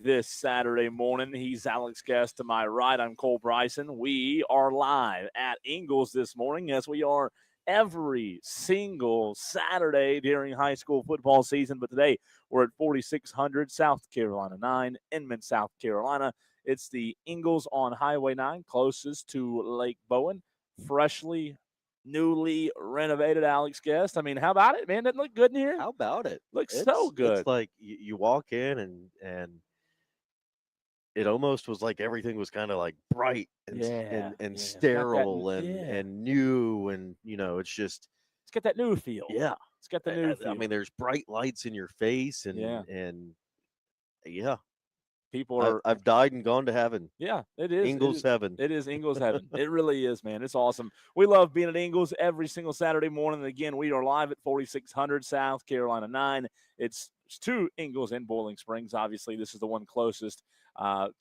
this Saturday morning. He's Alex Guest to my right. I'm Cole Bryson. We are live at Ingles this morning, as we are every single Saturday during high school football season. But today we're at 4600 South Carolina 9, Inman, South Carolina. It's the Ingles on Highway 9, closest to Lake Bowen. Freshly, newly renovated Alex Guest. I mean, how about it, man? Doesn't it look good in here? How about it? Looks so good. It's like you walk in and it almost was like everything was kind of like bright and sterile and new, and it's got that new feel. Yeah. It's got the new feel. I mean, there's bright lights in your face and people are. I've died and gone to heaven. Yeah, it is Ingles heaven. It is Ingles heaven. It really is, man. It's awesome. We love being at Ingles every single Saturday morning. And again, we are live at 4600 South Carolina 9. It's two Ingles in Boiling Springs. Obviously, this is the one closest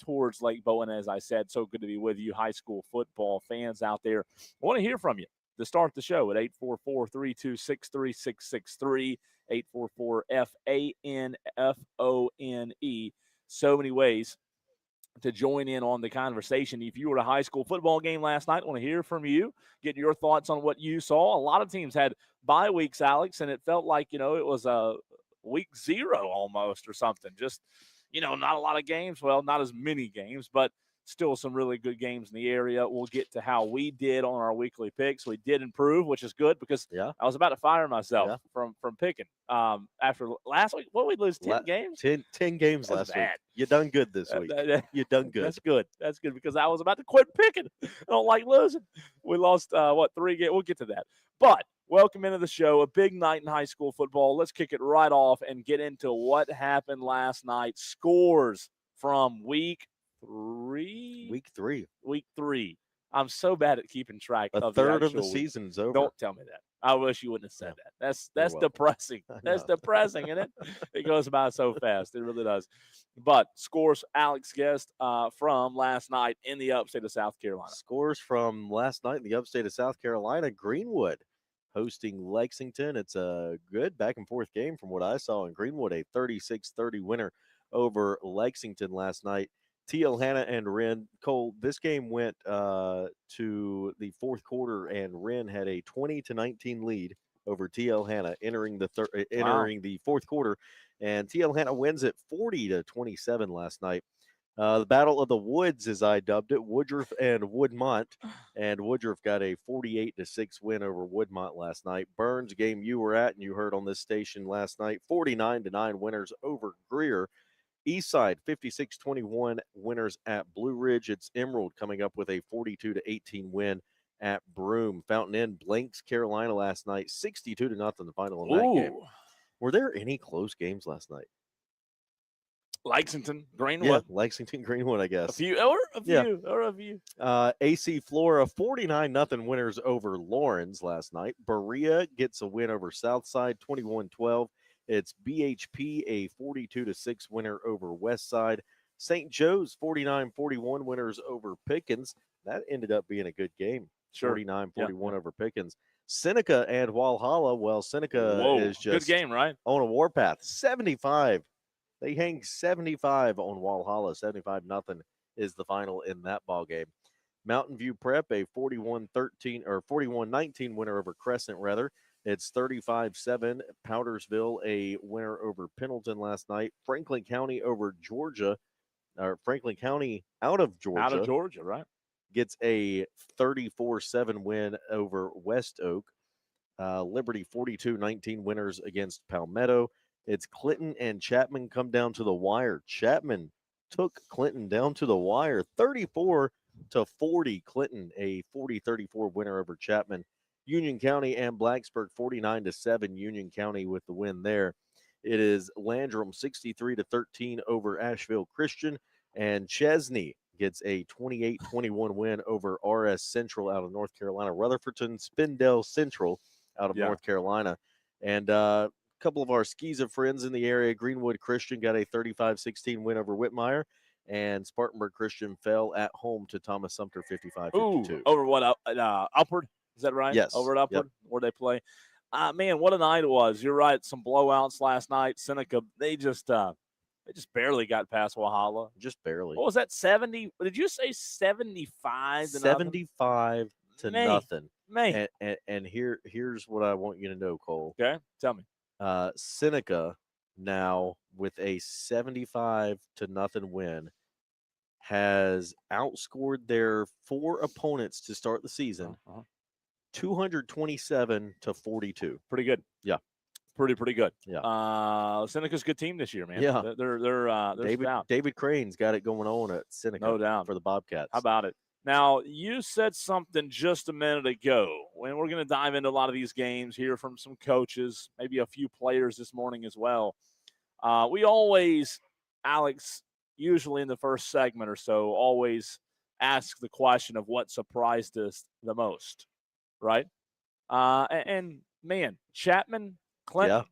towards Lake Bowen, as I said. So good to be with you, high school football fans out there. I want to hear from you to start the show at 844-326-3663, 844-FANFONE. So many ways to join in on the conversation. If you were at a high school football game last night, I want to hear from you, get your thoughts on what you saw. A lot of teams had bye weeks, Alex, and it felt like, it was a week 0 almost or something. Just, not a lot of games. Well, not as many games, but still some really good games in the area. We'll get to how we did on our weekly picks. We did improve, which is good because I was about to fire myself from picking. After last week, we lose 10 games? 10 games That's last bad. week. You done good this week. You done good. That's good. That's good because I was about to quit picking. I don't like losing. We lost, 3 games? We'll get to that. But welcome into the show. A big night in high school football. Let's kick it right off and get into what happened last night. Scores from week 3. Week 3. I'm so bad at keeping track of a third of the season's over. Don't tell me that. I wish you wouldn't have said that. That's depressing. That's depressing, isn't it? It goes by so fast. It really does. But scores, Alex Guest, from last night in the upstate of South Carolina. Scores from last night in the upstate of South Carolina. Greenwood hosting Lexington. It's a good back-and-forth game from what I saw in Greenwood. A 36-30 winner over Lexington last night. T.L. Hanna and Wren. Cole, this game went to the fourth quarter, and Wren had a 20-19 lead over T.L. Hanna entering the fourth quarter, and T.L. Hanna wins it 40-27 last night. The Battle of the Woods, as I dubbed it, Woodruff and Woodmont, and Woodruff got a 48-6 win over Woodmont last night. Burns, game you were at and you heard on this station last night, 49-9 winners over Greer. Eastside, 56-21 winners at Blue Ridge. It's Emerald coming up with a 42-18 win at Broome. Fountain Inn blanks Carolina last night, 62-0 the final in that game. Were there any close games last night? Lexington, Greenwood. Yeah, Lexington, Greenwood, I guess. A few. AC Flora, 49-0 winners over Lawrence last night. Berea gets a win over Southside, 21-12. It's BHP, a 42-6 winner over Westside. St. Joe's, 49-41 winners over Pickens. That ended up being a good game. Sure. 49-41 over Pickens. Seneca and Walhalla. Well, Seneca is just good game, right? On a warpath. 75. They hang 75 on Walhalla. 75-0 is the final in that ball game. Mountain View Prep, a 41-19 winner over Crescent, rather. It's 35-7. Powdersville, a winner over Pendleton last night. Franklin County over Georgia, or Franklin County out of Georgia. Out of Georgia, right. Gets a 34-7 win over West Oak. Liberty, 42-19 winners against Palmetto. It's Clinton and Chapman come down to the wire. Chapman took Clinton down to the wire, 34-40. Clinton, a 40-34 winner over Chapman. Union County and Blacksburg, 49-7. Union County with the win there. It is Landrum, 63-13 over Asheville Christian. And Chesney gets a 28-21 win over RS Central out of North Carolina. Rutherfordton, Spindale Central out of North Carolina. And a couple of our Skeeza friends in the area, Greenwood Christian got a 35-16 win over Whitmire. And Spartanburg Christian fell at home to Thomas Sumter, 55-52. Over what, Upward? Is that right? Yes. Over at Upward, where they play. Man, what a night it was. You're right. Some blowouts last night. Seneca, they just They just barely got past Walhalla. just barely. What was that, 70? Did you say 75 to nothing? 75 to Man, nothing. man. And here's what I want you to know, Cole. Okay, tell me. Seneca now with a 75 to nothing win has outscored their 4 opponents to start the season 227 to 42. Pretty good. Yeah. Pretty good. Yeah. Seneca's a good team this year, man. Yeah. They're stout. David Crane's got it going on at Seneca. No doubt. For the Bobcats. How about it? Now, you said something just a minute ago, when we're going to dive into a lot of these games, hear from some coaches, maybe a few players this morning as well. We always, Alex, usually in the first segment or so, always ask the question of what surprised us the most, right? And man, Chapman, Clinton,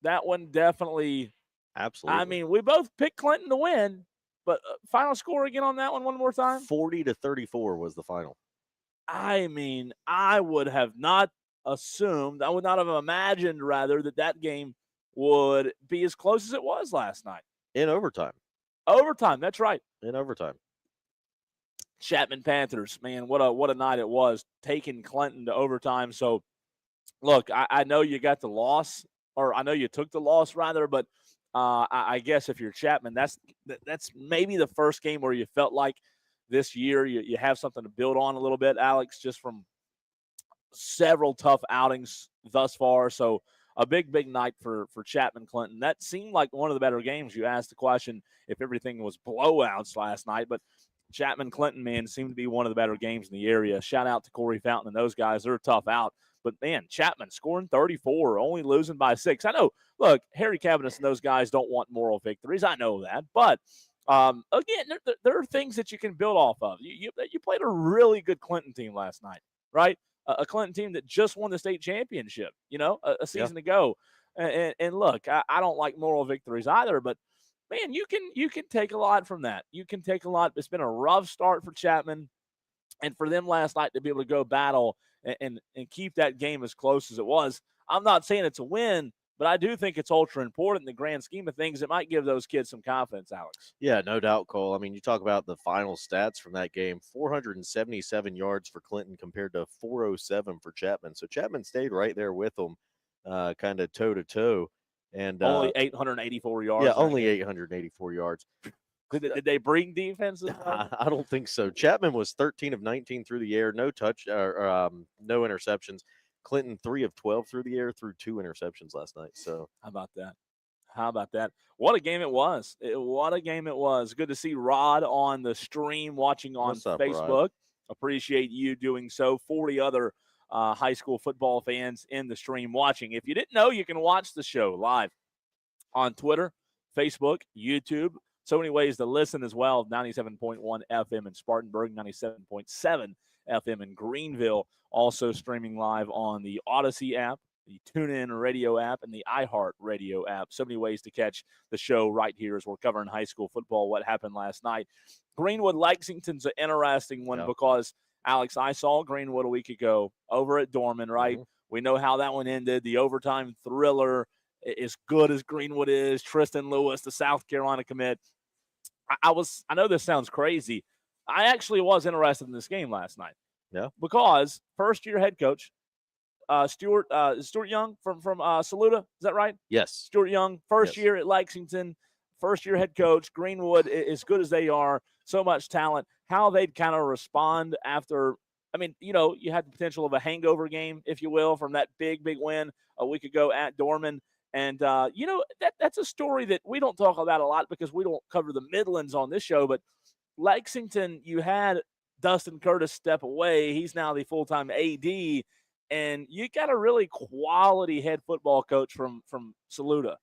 that one definitely. Absolutely. I mean, we both picked Clinton to win, but final score again on that one more time? 40 to 34 was the final. I mean, I would have not assumed, I would not have imagined, rather, that game would be as close as it was last night. In overtime. Overtime, that's right. In overtime. Chapman Panthers, man, what a night it was, taking Clinton to overtime. So, look, I know you got the loss, or I know you took the loss, rather, but I guess if you're Chapman, that's maybe the first game where you felt like this year you have something to build on a little bit, Alex, just from several tough outings thus far. So a big night for Chapman Clinton. That seemed like one of the better games. You asked the question if everything was blowouts last night, but Chapman Clinton, man, seemed to be one of the better games in the area. Shout out to Corey Fountain and those guys. They're tough out. But, man, Chapman scoring 34, only losing by 6. I know, look, Harry Cavanis and those guys don't want moral victories. I know that. But, again, there are things that you can build off of. You played a really good Clinton team last night, right? A Clinton team that just won the state championship, a season ago. And look, I don't like moral victories either, but, man, you can take a lot from that. You can take a lot. It's been a rough start for Chapman, and for them last night to be able to go battle and keep that game as close as it was. I'm not saying it's a win, but I do think it's ultra important in the grand scheme of things. It might give those kids some confidence, Alex. Yeah, no doubt, Cole. I mean, you talk about the final stats from that game, 477 yards for Clinton compared to 407 for Chapman. So Chapman stayed right there with them, kind of toe-to-toe. And only 884 yards. Yeah, only 884 yards. Did they bring defense? I don't think so. Chapman was 13 of 19 through the air, no no interceptions. Clinton 3 of 12 through the air, threw 2 interceptions last night. So how about that? What a game it was! What a game it was! Good to see Rod on the stream, watching on Facebook. Rod? Appreciate you doing so. 40 other high school football fans in the stream watching. If you didn't know, you can watch the show live on Twitter, Facebook, YouTube. So many ways to listen as well. 97.1 FM in Spartanburg, 97.7 FM in Greenville. Also streaming live on the Odyssey app, the TuneIn Radio app, and the iHeart Radio app. So many ways to catch the show right here as we're covering high school football, what happened last night. Greenwood-Lexington's an interesting one because, Alex, I saw Greenwood a week ago over at Dorman, right? Mm-hmm. We know how that one ended, the overtime thriller. As good as Greenwood is, Tristan Lewis, the South Carolina commit. I know this sounds crazy. I actually was interested in this game last night. Yeah. Because first-year head coach, Stuart Young from Saluda, is that right? Yes. Stuart Young, first year at Lexington, first-year head coach. Greenwood, as good as they are, so much talent. How they'd kind of respond after, I mean, you had the potential of a hangover game, if you will, from that big win a week ago at Dorman. And, that's a story that we don't talk about a lot because we don't cover the Midlands on this show. But Lexington, you had Dustin Curtis step away. He's now the full-time AD. And you got a really quality head football coach from Saluda.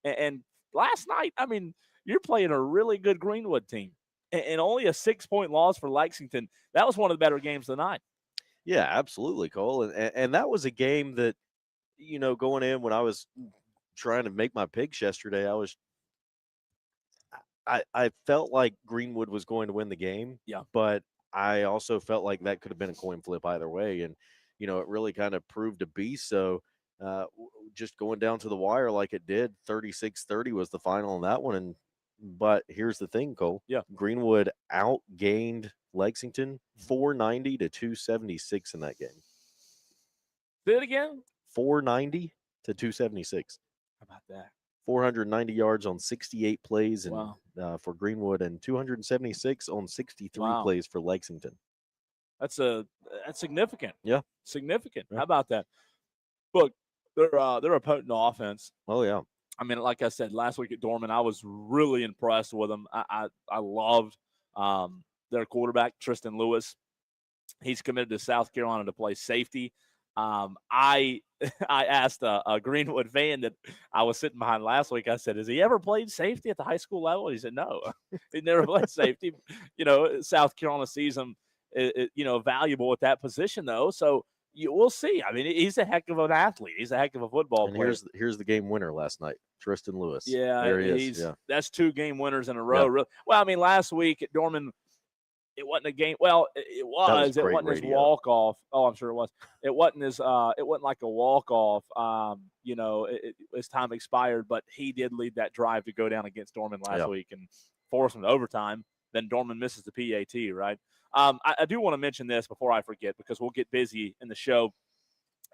And last night, I mean, you're playing a really good Greenwood team. And only a 6-point loss for Lexington. That was one of the better games of the night. Yeah, absolutely, Cole. And that was a game that, going in when I was – trying to make my picks yesterday, I felt like Greenwood was going to win the game. Yeah. But I also felt like that could have been a coin flip either way. And, it really kind of proved to be so. Just going down to the wire like it did, 36-30 was the final on that one. And, But here's the thing, Cole. Yeah. Greenwood outgained Lexington 490 to 276 in that game. Say it again. 490 to 276. How about that? 490 yards on 68 plays and for Greenwood, and 276 on 63 plays for Lexington. That's significant. Yeah, significant. Yeah. How about that? Look, they're a potent offense. Oh yeah. I mean, like I said last week at Dorman, I was really impressed with them. I loved their quarterback Tristan Lewis. He's committed to South Carolina to play safety. I asked a Greenwood fan that I was sitting behind last week. I said, "Has he ever played safety at the high school level?" He said, "No, he never played safety." South Carolina sees him, valuable at that position though. So we'll see. I mean, he's a heck of an athlete. He's a heck of a football player. Here's the game winner last night, Tristan Lewis. Yeah, there he is. Yeah. That's 2 game winners in a row. Yeah. Really. Well, I mean, last week at Dorman, it wasn't a game. Well, it was. It wasn't his walk off. Oh, I'm sure it was. It wasn't his. It wasn't like a walk off. His time expired, but he did lead that drive to go down against Dorman last week and force him to overtime. Then Dorman misses the PAT. Right. I do want to mention this before I forget, because we'll get busy in the show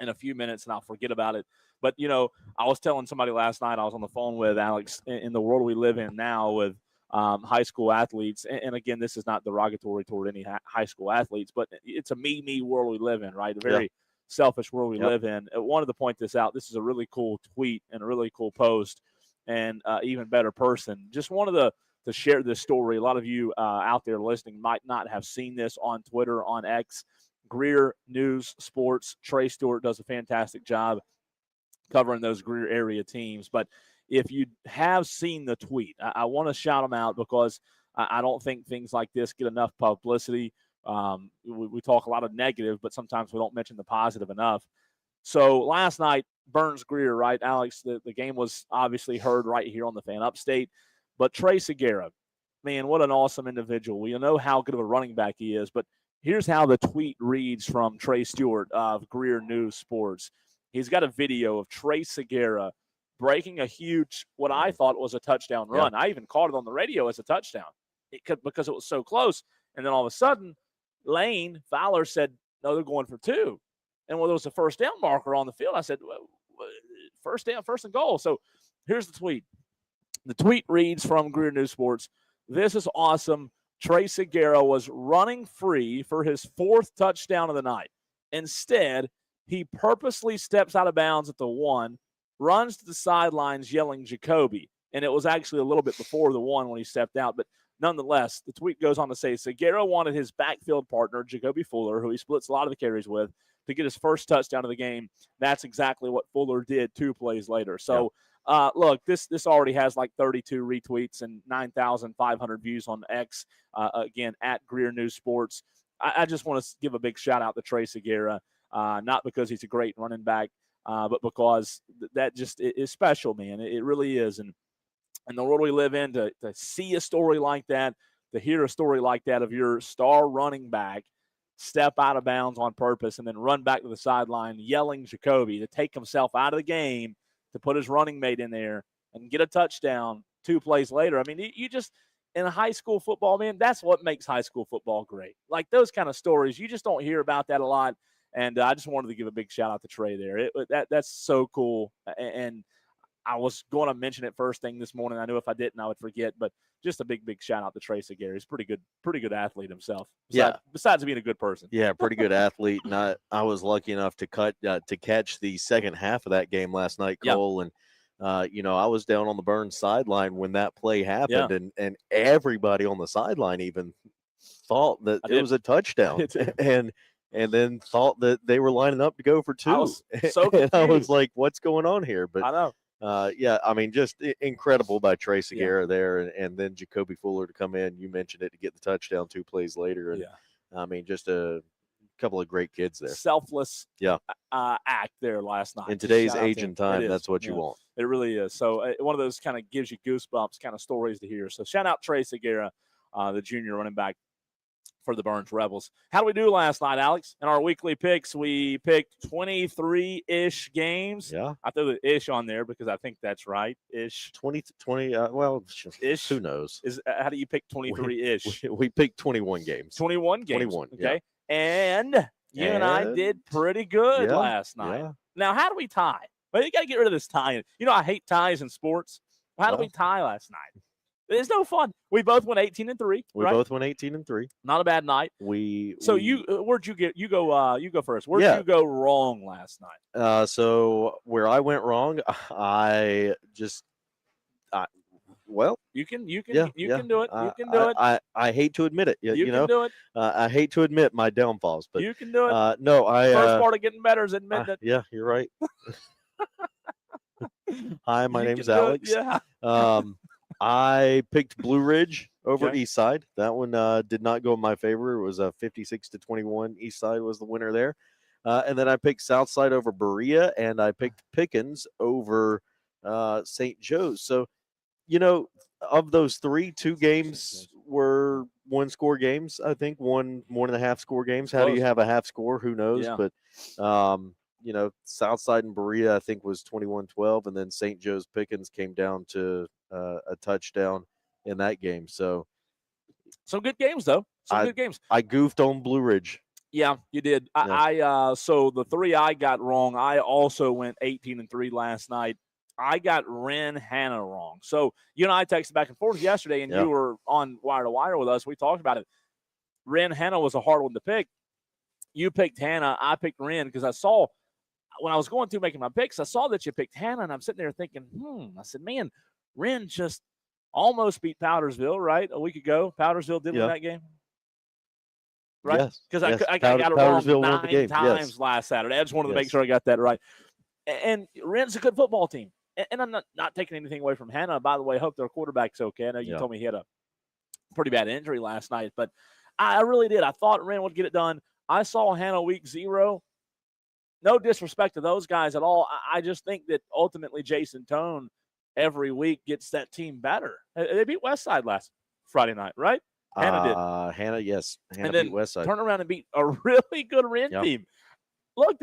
in a few minutes and I'll forget about it. But I was telling somebody last night. I was on the phone with Alex. In the world we live in now with high school athletes, and again, this is not derogatory toward any high school athletes, but it's a me world we live in, right? A very selfish world we live in. I wanted to point this out. This is a really cool tweet and a really cool post, and even better person. Just wanted to share this story. A lot of you out there listening might not have seen this on Twitter, on X. Greer News Sports, Trey Stewart does a fantastic job covering those Greer area teams, but if you have seen the tweet, I want to shout them out, because I don't think things like this get enough publicity. We talk a lot of negative, but sometimes we don't mention the positive enough. So last night, Burns Greer, right, Alex, the game was obviously heard right here on the Fan Upstate. But Trey Segura, man, what an awesome individual. We know how good of a running back he is, but here's how the tweet reads from Trey Stewart of Greer News Sports. He's got a video of Trey Segura breaking a huge, what I thought was a touchdown run. I even caught it on the radio as a touchdown because it was so close. And then all of a sudden, Lane Fowler said, no, they're going for 2. And when there was a first down marker on the field, I said, well, first down, first and goal. So here's the tweet. The tweet reads from Greer News Sports, "This is awesome. Trey Segura was running free for his 4th touchdown of the night. Instead, he purposely steps out of bounds at the 1, runs to the sidelines yelling Jacoby." And it was actually a little bit before the 1 when he stepped out. But nonetheless, the tweet goes on to say, Segura wanted his backfield partner, Jacoby Fuller, who he splits a lot of the carries with, to get his first touchdown of the game. That's exactly what Fuller did 2 plays later. So, look, this already has like 32 retweets and 9,500 views on X, again, at Greer News Sports. I just want to give a big shout-out to Trey Segura, not because he's a great running back, but because that just is special, man. It really is. And in the world we live in, to see a story like that, to hear a story like that of your star running back step out of bounds on purpose and then run back to the sideline yelling Jacoby to take himself out of the game, to put his running mate in there and get a touchdown 2 plays later. I mean, you just, in a high school football, man, that's what makes high school football great. Like those kind of stories, you just don't hear about that a lot. And I just wanted to give a big shout out to Trey there. That's so cool. And I was going to mention it first thing this morning. I knew if I didn't, I would forget. But just a big shout out to Trey Segura. He's pretty good athlete himself. Besides being a good person. Yeah, pretty good athlete. And I was lucky enough to catch the second half of that game last night, Cole. And I was down on the Burns sideline when that play happened, and everybody on the sideline even thought that it was a touchdown, and then thought that they were lining up to go for 2. I was so confused. And I was like, "What's going on here?" But I know. I mean, just incredible by Trey Segura there, and then Jacoby Fuller to come in. You mentioned it, to get the touchdown 2 plays later, and I mean, just a couple of great kids there. Selfless, act there last night. In today's age and time, that's what you want. It really is. So one of those kind of gives you goosebumps kind of stories to hear. So shout out Trey Segura, the junior running back for the Burns Rebels. How do we do last night, Alex? In our weekly picks, we picked 23-ish games. Yeah. I threw the ish on there because I think that's right. Ish. 20. Ish. Who knows? How do you pick 23-ish? We picked 21 games. 21 games. 21. Okay. Yeah. And you and I did pretty good last night. Yeah. Now, how do we tie? Well, you got to get rid of this tying. You know, I hate ties in sports. How do we tie last night? It's no fun. We both went 18-3. We right? both went 18-3. Not a bad night. Where'd you get? You go. You go first. Where'd you go wrong last night? So where I went wrong, you can do it. Yeah. You can do it. I hate to admit it. You can do it. I hate to admit my downfalls, but you can do it. No, First part of getting better is admitting it. Yeah, you're right. Hi, my name's Alex. Yeah. I picked Blue Ridge over Eastside. That one did not go in my favor. It was a 56-21. Eastside was the winner there. And then I picked Southside over Berea, and I picked Pickens over St. Joe's. So, of those three, 2 games were 1-score games. I think 1.5 score games. How do you have a half score? Who knows? Yeah. But Southside and Berea, I think, was 21-12, and then St. Joe's Pickens came down to a touchdown in that game. So some good games, though. Good games. I goofed on Blue Ridge. Yeah, you did. Yeah. So the 3 I got wrong, I also went 18-3 last night. I got Wren Hannah wrong. So you and I texted back and forth yesterday, and you were on wire to wire with us. We talked about it. Wren Hannah was a hard one to pick. You picked Hannah. I picked Wren because I saw when I was going through making my picks, I saw that you picked Hannah, and I'm sitting there thinking, I said, man, Wren just almost beat Powdersville, right? A week ago. Powdersville did win that game. Right? Yes. Because I got it wrong 9 times last Saturday. I just wanted to make sure I got that right. And Wren's a good football team. And I'm not taking anything away from Hannah. By the way, I hope their quarterback's okay. I know you told me he had a pretty bad injury last night, but I really did. I thought Wren would get it done. I saw Hannah week 0. No disrespect to those guys at all. I just think that ultimately Jason Tone every week gets that team better. They beat Westside last Friday night, right? Hannah did. Hannah, yes. Hannah beat Westside. Turn around and beat a really good Wren team. Look,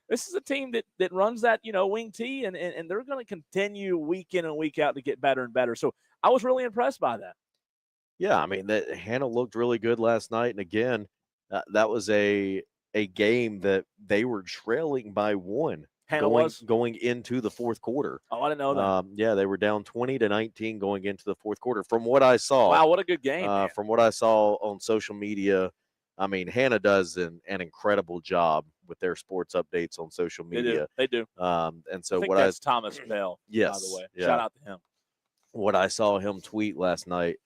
this is a team that runs that, wing T, and they're going to continue week in and week out to get better and better. So I was really impressed by that. Yeah, I mean, Hannah looked really good last night. And again, that was a game that they were trailing by 1. Hannah was going into the fourth quarter. Oh, I didn't know that. Yeah, they were down 20-19 going into the fourth quarter. From what I saw, wow, what a good game! From what I saw on social media, I mean, Hannah does an incredible job with their sports updates on social media. They do. And so that's Thomas Bell. Yes, by the way, yeah. Shout out to him. What I saw him tweet last night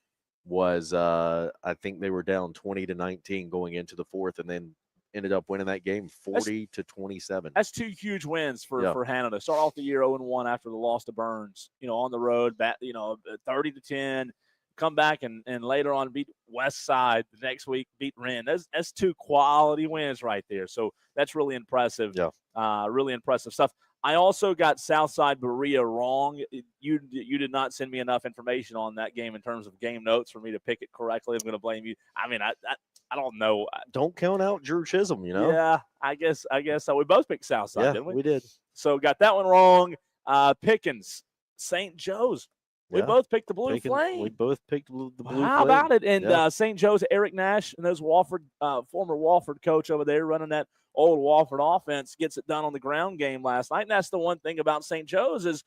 was I think they were down 20-19 going into the fourth, and then ended up winning that game 40-27. That's 2 huge wins for Hannah to start off the year 0-1 after the loss to Burns. On the road, 30-10, come back and later on beat Westside the next week, beat Wren. That's 2 quality wins right there. So that's really impressive. Yeah, really impressive stuff. I also got Southside Berea wrong. You did not send me enough information on that game in terms of game notes for me to pick it correctly. I'm going to blame you. I mean, I don't know. Don't count out Drew Chisholm, Yeah, I guess so. We both picked Southside, didn't we? We did. So got that one wrong. Pickens, St. Joe's. We both picked the Blue Flame. We both picked the Blue Flame. How about it? And St. Joe's, Eric Nash, and those former Wofford coach over there running that old Wofford offense gets it done on the ground game last night. And that's the one thing about St. Joe's is,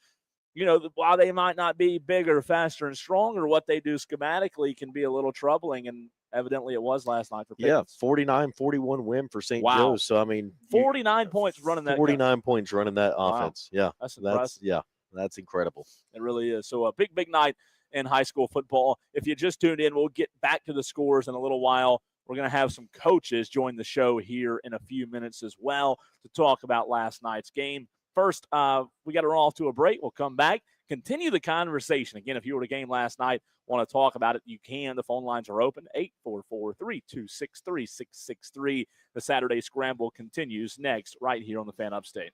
while they might not be bigger, faster, and stronger, what they do schematically can be a little troubling. And evidently it was last night for Pickens. 49-41 win for St. Joe's. So, I mean, 49 points running that. 49 points running that offense. Yeah. That's impressive. That's incredible. It really is. So a big night in high school football. If you just tuned in, we'll get back to the scores in a little while. We're going to have some coaches join the show here in a few minutes as well to talk about last night's game. First, we got to run off to a break. We'll come back, continue the conversation. Again, if you were at a game last night, want to talk about it, you can. The phone lines are open, 844-326-3663. The Saturday Scramble continues next right here on the Fan Upstate.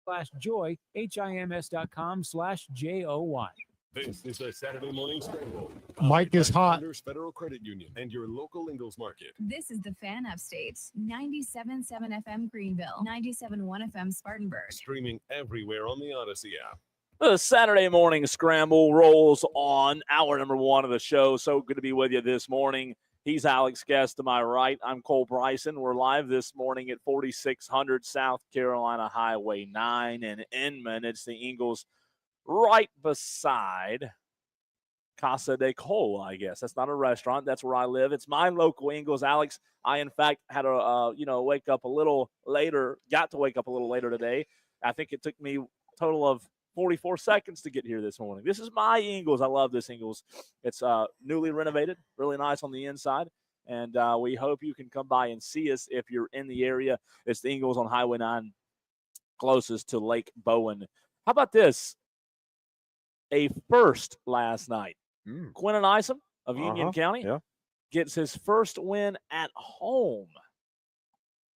HIMS.com/joy, HIMS.com/JOY. This is the Saturday Morning Scramble. Mike is hot. Founders Federal Credit Union and your local Ingalls Market. This is the Fan Upstate. 97.7 FM Greenville, 97.1 FM Spartanburg. Streaming everywhere on the Odyssey app. The Saturday Morning Scramble rolls on. Hour number 1 of the show. So good to be with you this morning. He's Alex Guest to my right. I'm Cole Bryson. We're live this morning at 4600 South Carolina Highway 9 in Inman. It's the Ingalls right beside Casa de Cole, I guess. That's not a restaurant. That's where I live. It's my local Ingalls. Alex, I, in fact, had to, wake up a little later, got to wake up a little later today. I think it took me a total of 44 seconds to get here this morning. This is my Ingalls. I love this Ingalls. It's newly renovated, really nice on the inside, and we hope you can come by and see us if you're in the area. It's the Ingalls on Highway 9, closest to Lake Bowen. How about this? A first last night. Quentin Isom of Union County gets his first win at home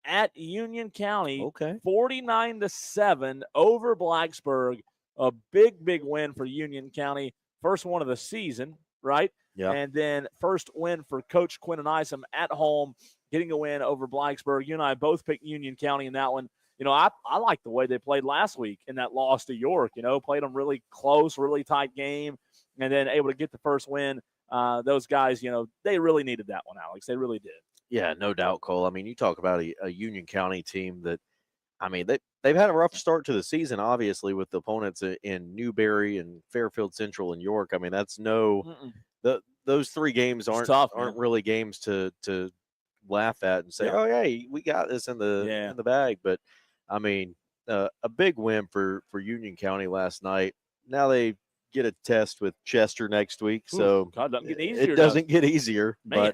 at Union County, 49-7 over Blacksburg. A big win for Union County. First one of the season, right? Yeah. And then first win for Coach Quentin Isom at home, getting a win over Blacksburg. You and I both picked Union County in that one. You know, I like the way they played last week in that loss to York. You know, played them really close, really tight game, and then able to get the first win. Those guys, you know, they really needed that one, Alex. They really did. Yeah, no doubt, Cole. I mean, you talk about a Union County team that, I mean, they've had a rough start to the season, obviously, with the opponents in Newberry and Fairfield Central and York. I mean, that's those 3 games aren't really games to laugh at and say, oh, hey, we got this in the bag. But I mean, a big win for Union County last night. Now they get a test with Chester next week, so it doesn't get easier. Man.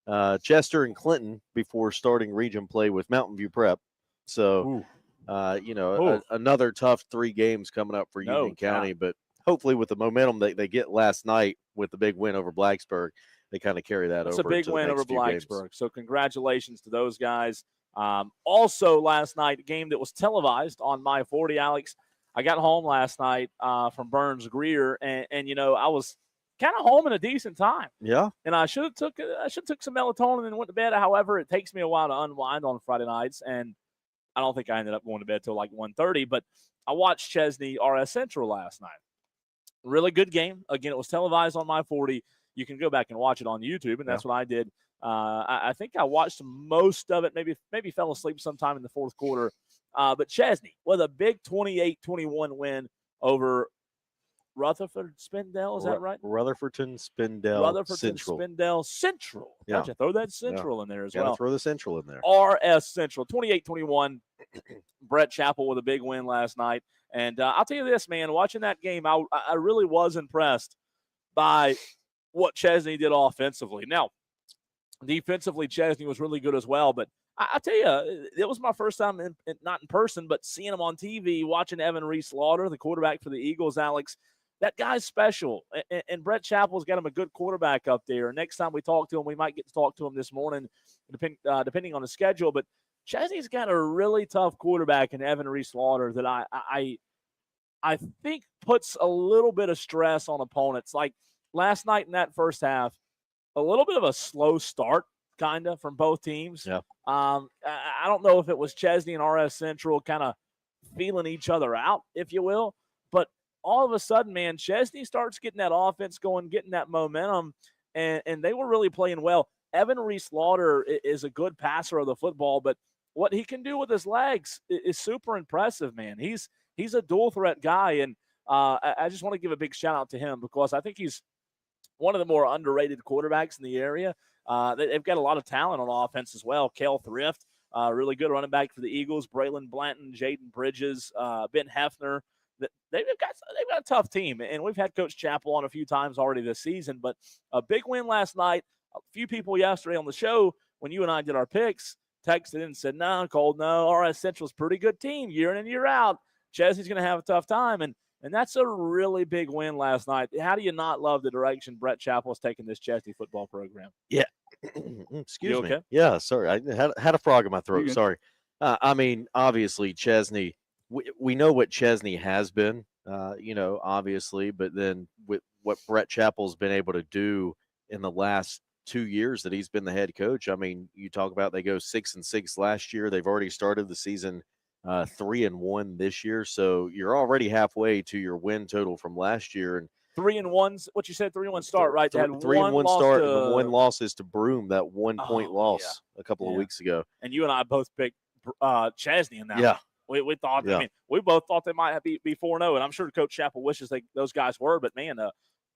But Chester and Clinton before starting region play with Mountain View Prep. So, another tough 3 games coming up for Union County. But hopefully with the momentum they get last night with the big win over Blacksburg, they kind of carry that over. It's a big win over Blacksburg. So congratulations to those guys. Also last night, a game that was televised on My 40, Alex. I got home last night from Burns Greer, and I was kind of home in a decent time. Yeah. And I should have took some melatonin and went to bed. However, it takes me a while to unwind on Friday nights, and I don't think I ended up going to bed till like 1:30. But I watched Chesney RS Central last night. Really good game. Again, it was televised on My 40. You can go back and watch it on YouTube, and that's what I did. I think I watched most of it, maybe fell asleep sometime in the fourth quarter. But Chesney with a big 28-21 win over Rutherford Spindale, is that right? Rutherfordton Spindale Central. Yeah. Gotcha. Throw that Central in there as well. Throw the Central in there. RS Central, 28-21. Brett Chappell with a big win last night. And I'll tell you this, man, watching that game, I really was impressed by what Chesney did offensively. Now, defensively, Chesney was really good as well, but I tell you, it was my first time, not in person, but seeing him on TV, watching Evan Reese-Lauder, the quarterback for the Eagles, Alex. That guy's special, and Brett Chappell's got him a good quarterback up there. Next time we talk to him, we might get to talk to him this morning, depending on the schedule. But Chesney's got a really tough quarterback in Evan Reese-Lauder that I think puts a little bit of stress on opponents. Like last night in that first half, a little bit of a slow start, kind of, from both teams. Yeah. I don't know if it was Chesney and RS Central kind of feeling each other out, if you will. But all of a sudden, man, Chesney starts getting that offense going, getting that momentum, and they were really playing well. Evan Reese-Lauder is a good passer of the football, but what he can do with his legs is super impressive, man. He's a dual-threat guy, and I just want to give a big shout-out to him because I think he's one of the more underrated quarterbacks in the area. They've got a lot of talent on offense as well. Cale Thrift, really good running back for the Eagles. Braylon Blanton, Jaden Bridges, Ben Hefner. They've got a tough team, and we've had Coach Chappell on a few times already this season. But a big win last night. A few people yesterday on the show, when you and I did our picks, texted and said, "No, Cole, no. RS Central's a pretty good team year in and year out. Chesney's going to have a tough time." And that's a really big win last night. How do you not love the direction Brett Chappell's taking this Chesney football program? Yeah. Excuse me. Okay? Yeah, sorry. I had a frog in my throat. Sorry. I mean, obviously, Chesney we know what Chesney has been, obviously, but then with what Brett Chappell's been able to do in the last 2 years that he's been the head coach. I mean, you talk about they go 6-6 last year. They've already started the season 3-1 this year, so you're already halfway to your win total from last year. And 3-1. What you said, 3-1 start, right? They had 3-1 loss start, to, and the one loss is to Broome, that 1-point loss a couple of Yeah. weeks ago. And you and I both picked Chesney in that Yeah. one. We thought, Yeah. I mean, we both thought they might be 4-0, and I'm sure Coach Chappell wishes those guys were, but man,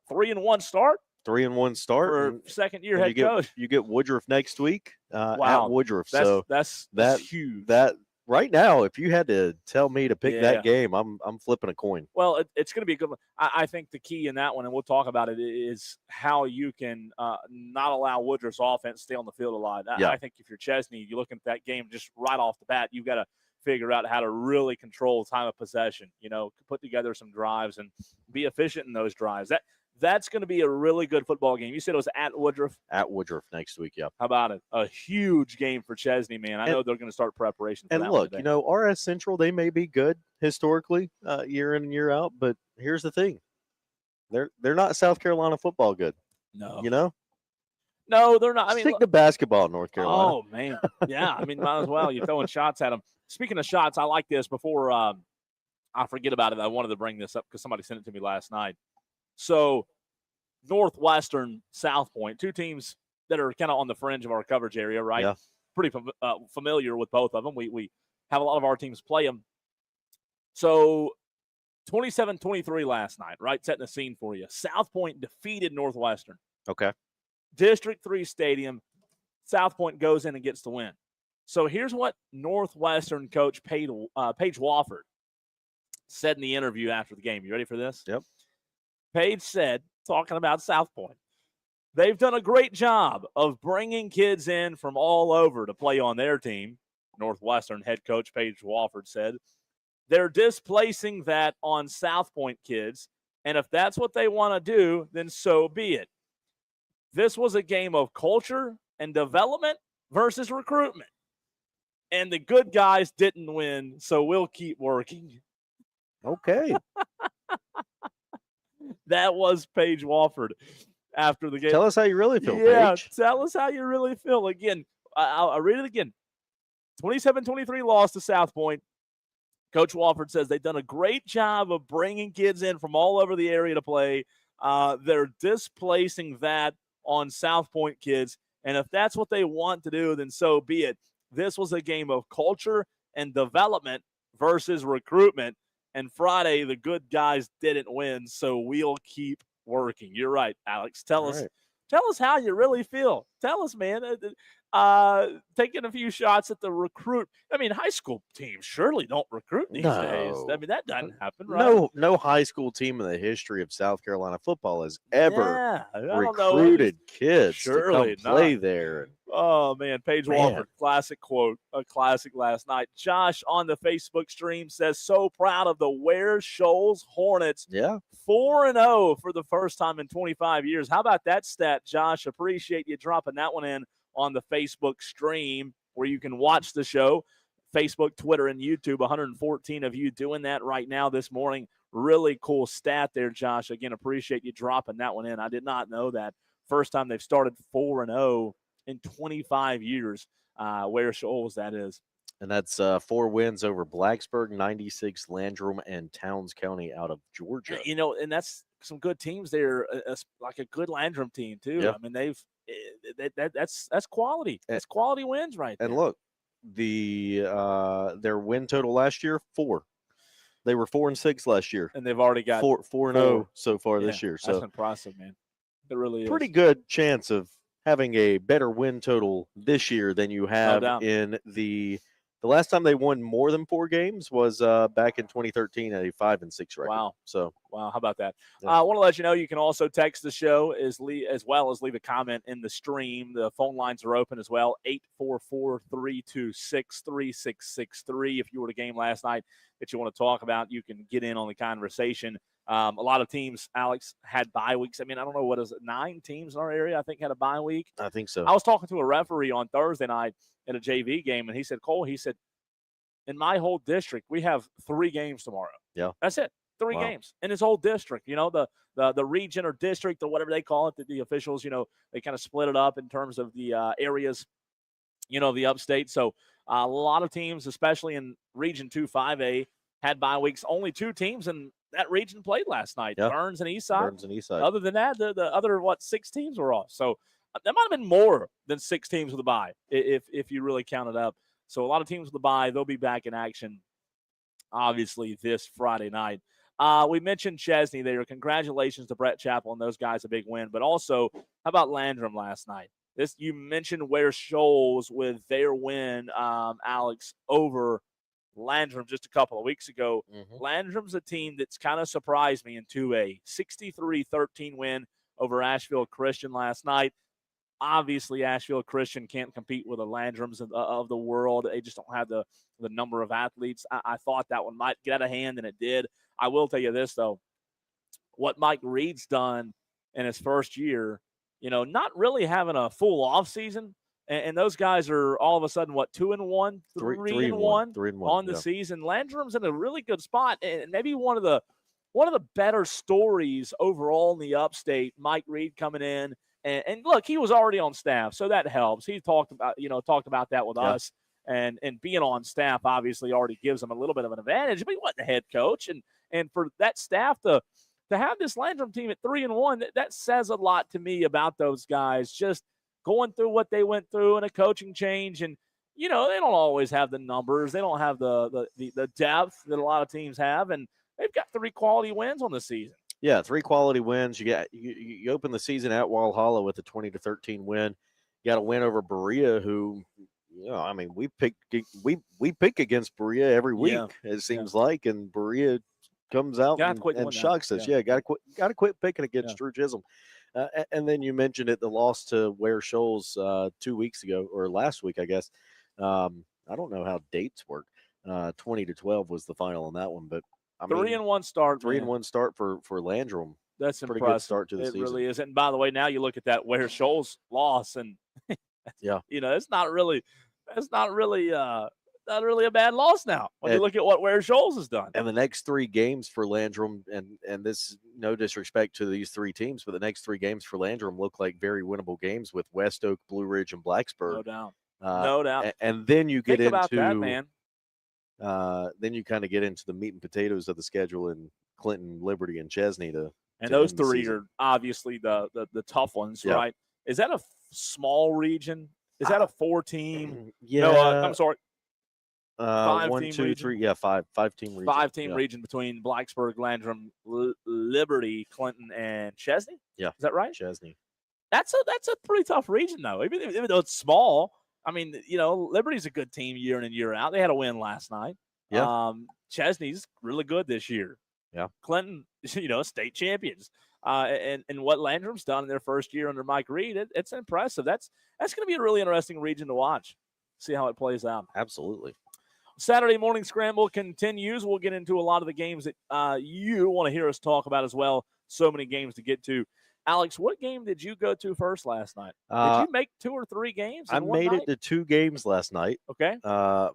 3-1 start 3-1 start for and second-year head coach. You get Woodruff next week Wow. at Woodruff. That's huge. That right now, if you had to tell me to pick Yeah. that game, I'm flipping a coin. Well, it's going to be a good one. I think the key in that one, and we'll talk about it, is how you can not allow Woodruff's offense to stay on the field a lot. I think if you're Chesney, you're looking at that game just right off the bat, you've got to figure out how to really control time of possession, put together some drives and be efficient in those drives. That's going to be a really good football game. You said it was at Woodruff? At Woodruff next week, yeah. How about it? A huge game for Chesney, man. I know they're going to start preparation for that. And look, RS Central, they may be good historically year in and year out, but here's the thing. They're not South Carolina football good. No. No, they're not. I mean, stick to basketball in North Carolina. Oh, man. Yeah, I mean, might as well. You're throwing shots at them. Speaking of shots, I like this. Before I forget about it, I wanted to bring this up because somebody sent it to me last night. So, Northwestern, South Point, two teams that are kind of on the fringe of our coverage area, right? Yeah. Pretty familiar with both of them. We have a lot of our teams play them. So, 27-23 last night, right? Setting the scene for you. South Point defeated Northwestern. Okay. District 3 Stadium. South Point goes in and gets the win. So here's what Northwestern coach Paige Wofford said in the interview after the game. You ready for this? Yep. Paige said, talking about South Point, they've done a great job of bringing kids in from all over to play on their team. Northwestern head coach Paige Wofford said, they're displacing that on South Point kids, and if that's what they want to do, then so be it. This was a game of culture and development versus recruitment. And the good guys didn't win, so we'll keep working. Okay. That was Paige Wofford after the game. Tell us how you really feel, Yeah, Paige. tell us how you really feel. Again, I'll read it again. 27-23 loss to South Point. Coach Wofford says they've done a great job of bringing kids in from all over the area to play. They're displacing that on South Point kids. And if that's what they want to do, then so be it. This was a game of culture and development versus recruitment. And Friday, the good guys didn't win, so we'll keep working. You're right, Alex. Tell us how you really feel. Tell us, man. Taking a few shots at the recruit. I mean, high school teams surely don't recruit these days. I mean, that doesn't happen, right? No high school team in the history of South Carolina football has ever recruited kids surely to come play there. Oh, man, Paige Wofford, classic quote, a classic last night. Josh on the Facebook stream says, so proud of the Ware Shoals Hornets. Yeah. 4-0 for the first time in 25 years. How about that stat, Josh? Appreciate you dropping that one in on the Facebook stream where you can watch the show. Facebook, Twitter, and YouTube. 114 of you doing that right now this morning. Really cool stat there, Josh. Again, appreciate you dropping that one in. I did not know that. First time they've started 4-0 in 25 years. Ware Shoals, that is. And that's 4 wins over Blacksburg, 96 Landrum, and Towns County out of Georgia. And that's some good teams there, like a good Landrum team, too. Yep. I mean, that's quality. That's quality wins right there. And look, their win total last year, 4. They were 4-6 last year. And they've already got 4-0 so far this year. So that's impressive, man. It really is. Pretty good chance of having a better win total this year than you have in the last time they won more than 4 games was back in 2013 at a 5-6 record. Wow. So wow, how about that? Yeah. I want to let you know you can also text the show as well as leave a comment in the stream. The phone lines are open as well. 844-326-3663. If you were at a game last night that you want to talk about, you can get in on the conversation. A lot of teams, Alex, had bye weeks. I mean, I don't know, what is it, 9 teams in our area, I think, had a bye week. I think so. I was talking to a referee on Thursday night at a JV game, and he said, Cole, in my whole district, we have 3 games tomorrow. Yeah. That's it. 3 Wow. games in this whole district. The region or district or whatever they call it, the officials, they kind of split it up in terms of the areas, the upstate. So a lot of teams, especially in Region 2 5A, had bye weeks. Only 2 teams in that region played last night, Yeah. Burns and Eastside. Burns and Eastside. Other than that, the other, 6 teams were off. So there might have been more than 6 teams with a bye if you really count it up. So a lot of teams with a bye, they'll be back in action, obviously, this Friday night. We mentioned Chesney there. Congratulations to Brett Chappell and those guys, a big win. But also, how about Landrum last night? You mentioned Ware Shoals with their win, Alex, over Landrum just a couple of weeks ago. Mhm. Landrum's a team that's kind of surprised me in 2A. 63-13 win over Asheville Christian last night. Obviously, Asheville Christian can't compete with the Landrums of the world. They just don't have the number of athletes. I thought that one might get out of hand, and it did. I will tell you this, though. What Mike Reed's done in his first year, not really having a full offseason, and those guys are all of a sudden, 2-1, 3-1 on the season. Landrum's in a really good spot, and maybe one of the better stories overall in the upstate. Mike Reed coming in, and look, he was already on staff, so that helps. He talked about that with us, and being on staff obviously already gives him a little bit of an advantage. But he wasn't the head coach, and for that staff to have this Landrum team at 3-1, that says a lot to me about those guys just going through what they went through and a coaching change. And, they don't always have the numbers. They don't have the depth that a lot of teams have. And they've got 3 quality wins on the season. Yeah, 3 quality wins. You open the season at Walhalla with a 20-13 win. You got a win over Berea, who, we pick against Berea every week, it seems like, and Berea comes out and shocks us. Yeah, got to quit picking against Drew Chisholm. And then you mentioned it, the loss to Ware Shoals 2 weeks ago, or last week, I guess. I don't know how dates work. 20-12 was the final on that one, but 3-1 start. 3-1 start for Landrum. That's pretty impressive. Good start to the season. It really is. And by the way, now you look at that Ware Shoals loss, and it's not really a bad loss now when you look at what Ware Shoals has done. And the next 3 games for Landrum, and this, no disrespect to these 3 teams, but the next 3 games for Landrum look like very winnable games with West Oak, Blue Ridge, and Blacksburg. No doubt. No doubt. And then you get Think about that, man. Then you kind of get into the meat and potatoes of the schedule in Clinton, Liberty, and Chesney and those 3 are obviously the tough ones, right? Is that a small region? Is that a 4-team? Yeah. No, I'm sorry. 1, 2, 3. Yeah, 5-team region. 5-team region between Blacksburg, Landrum, Liberty, Clinton, and Chesney. Yeah. Is that right? Chesney. That's a pretty tough region, though. Even though it's small. I mean, Liberty's a good team year in and year out. They had a win last night. Yeah. Chesney's really good this year. Yeah. Clinton, state champions. And what Landrum's done in their first year under Mike Reed, it's impressive. That's going to be a really interesting region to watch. See how it plays out. Absolutely. Saturday morning scramble continues. We'll get into a lot of the games that you want to hear us talk about as well. So many games to get to. Alex, what game did you go to first last night? Did you make 2 or 3 games? I made it to 2 games last night. Okay.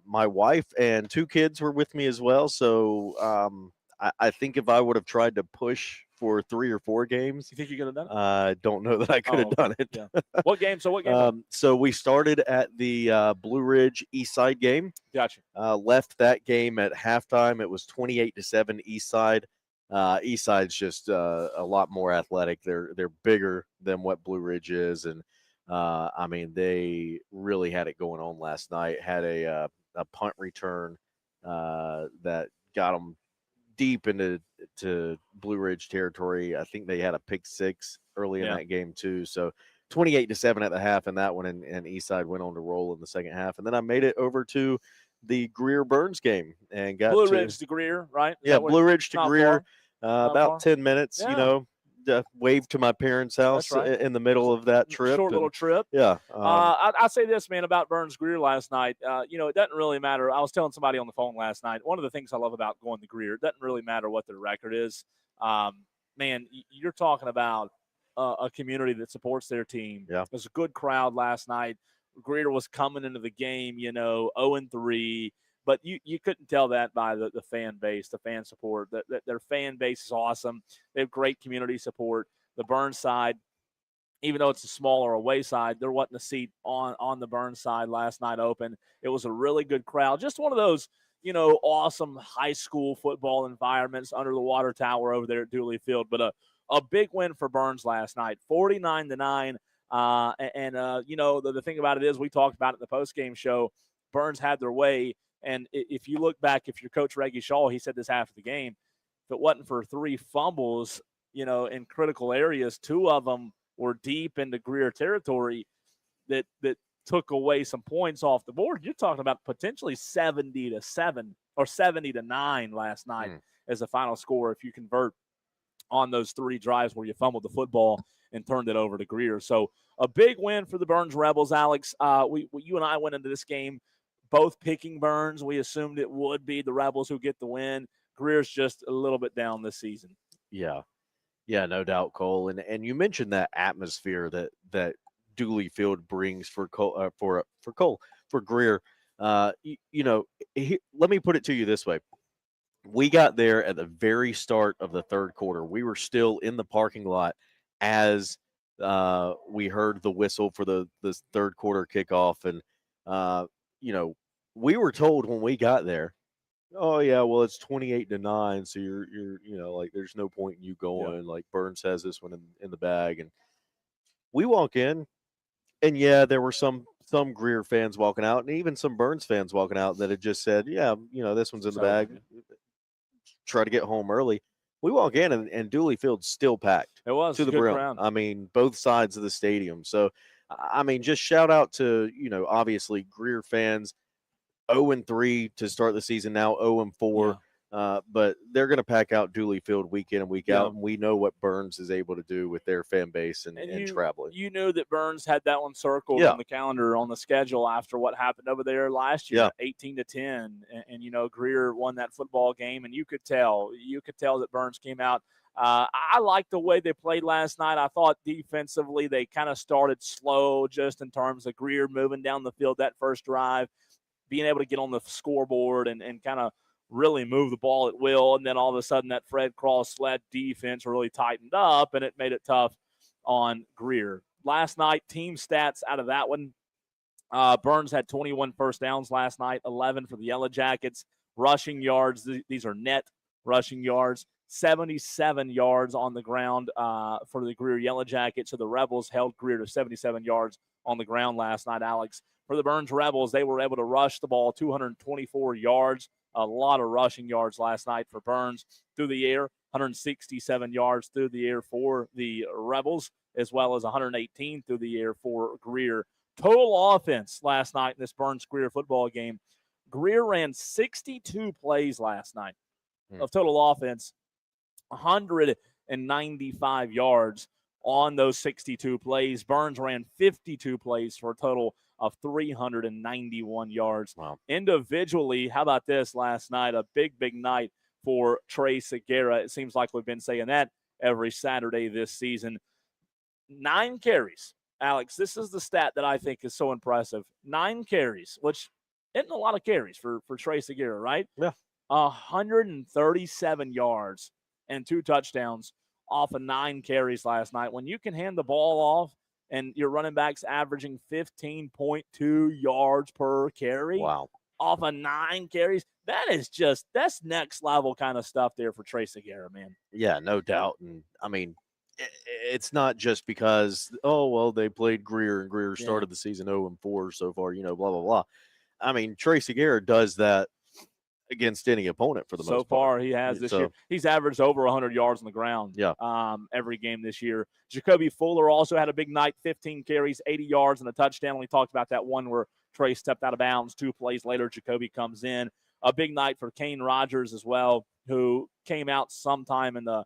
My wife and 2 kids were with me as well. So I think if I would have tried to push for 3 or 4 games, you think you could have done it? I don't know that I could have done it. Yeah. What game? So what game? So we started at the Blue Ridge Eastside game. Gotcha. Left that game at halftime. It was 28-7 Eastside. Eastside's just a lot more athletic. They're bigger than what Blue Ridge is, and they really had it going on last night. Had a punt return that got them deep into Blue Ridge territory. I think they had a pick 6 early in that game too. So 28-7 at the half in that one, and Eastside went on to roll in the second half. And then I made it over to the Greer Burns game and got Blue Ridge to Greer, right? Yeah, Blue Ridge to Greer. About 10 minutes, waved to my parents' house in the middle of that trip. Short little trip. Yeah. I say this, man, about Burns Greer last night. It doesn't really matter. I was telling somebody on the phone last night, one of the things I love about going to Greer, it doesn't really matter what their record is. Man, you're talking about a community that supports their team. Yeah. There's a good crowd last night. Greer was coming into the game, 0-3. but you couldn't tell that by the fan base, the fan support. That their fan base is awesome. They have great community support. The Burns side, even though it's a smaller away side, there wasn't a seat on the Burns side last night open. It was a really good crowd. Just one of those, awesome high school football environments under the water tower over there at Dooley Field. But a big win for Burns last night, 49-9. The thing about it is, we talked about it in the postgame show, Burns had their way. And if you look back, if you're Coach Reggie Shaw, he said this after the game, if it wasn't for 3 fumbles, in critical areas, 2 of them were deep into Greer territory that took away some points off the board. You're talking about potentially 70-7 or 70-9 last night as the final score if you convert on those 3 drives where you fumbled the football and turned it over to Greer. So a big win for the Burns Rebels, Alex. You and I went into this game both picking Burns. We assumed it would be the Rebels who get the win. Greer's just a little bit down this season. Yeah. Yeah, no doubt, Cole. And you mentioned that atmosphere that Dooley Field brings for Greer. Let me put it to you this way. We got there at the very start of the third quarter. We were still in the parking lot as we heard the whistle for the third quarter kickoff. And, we were told when we got there, oh yeah, well it's 28-9, so you're like there's no point in you going. Yeah. Like Burns has this one in the bag, and we walk in, and yeah, there were some Greer fans walking out, and even some Burns fans walking out that had just said, yeah, this one's in the bag. Try to get home early. We walk in, and Dooley Field's still packed. It was to the brim. Ground. I mean, both sides of the stadium. So, I mean, just shout out to obviously Greer fans. 0-3 to start the season, now 0-4. Yeah. But they're going to pack out Dooley Field week in and week out, and we know what Burns is able to do with their fan base and traveling. You knew that Burns had that one circled on the calendar, on the schedule after what happened over there last year, 18-10, and Greer won that football game, and you could tell that Burns came out. I liked the way they played last night. I thought defensively they kind of started slow, just in terms of Greer moving down the field that first drive, being able to get on the scoreboard and kind of really move the ball at will. And then all of a sudden that Fred Cross-led defense really tightened up, and it made it tough on Greer. Last night, team stats out of that one. Burns had 21 first downs last night, 11 for the Yellow Jackets. Rushing yards, these are net rushing yards, 77 yards on the ground for the Greer Yellow Jackets. So the Rebels held Greer to 77 yards on the ground last night, Alex. For the Burns Rebels, they were able to rush the ball 224 yards, a lot of rushing yards last night for Burns. Through the air, 167 yards through the air for the Rebels, as well as 118 through the air for Greer. Total offense last night in this Burns-Greer football game, Greer ran 62 plays last night of total offense, 195 yards on those 62 plays. Burns ran 52 plays for a total of 391 yards. Wow. Individually, how about this last night? A big night for Trey Segura. It seems like we've been saying that every Saturday this season. 9 carries. Alex, this is the stat that I think is so impressive. 9 carries, which isn't a lot of carries for Trey Segura, right? Yeah. 137 yards and 2 touchdowns off of 9 carries last night. When you can hand the ball off and your running backs averaging 15.2 yards per carry, wow, off of 9 carries, that's next level kind of stuff there for Trey Segura, man. Yeah, no doubt. And I mean, it's not just because, they played Greer and Greer started the season 0-4 so far, blah, blah, blah. I mean, Trey Segura does that against any opponent for the most part. So far, he has this year. He's averaged over 100 yards on the ground every game this year. Jacoby Fuller also had a big night, 15 carries, 80 yards, and a touchdown. We talked about that one where Trey stepped out of bounds. 2 plays later, Jacoby comes in. A big night for Kane Rogers as well, who came out sometime in the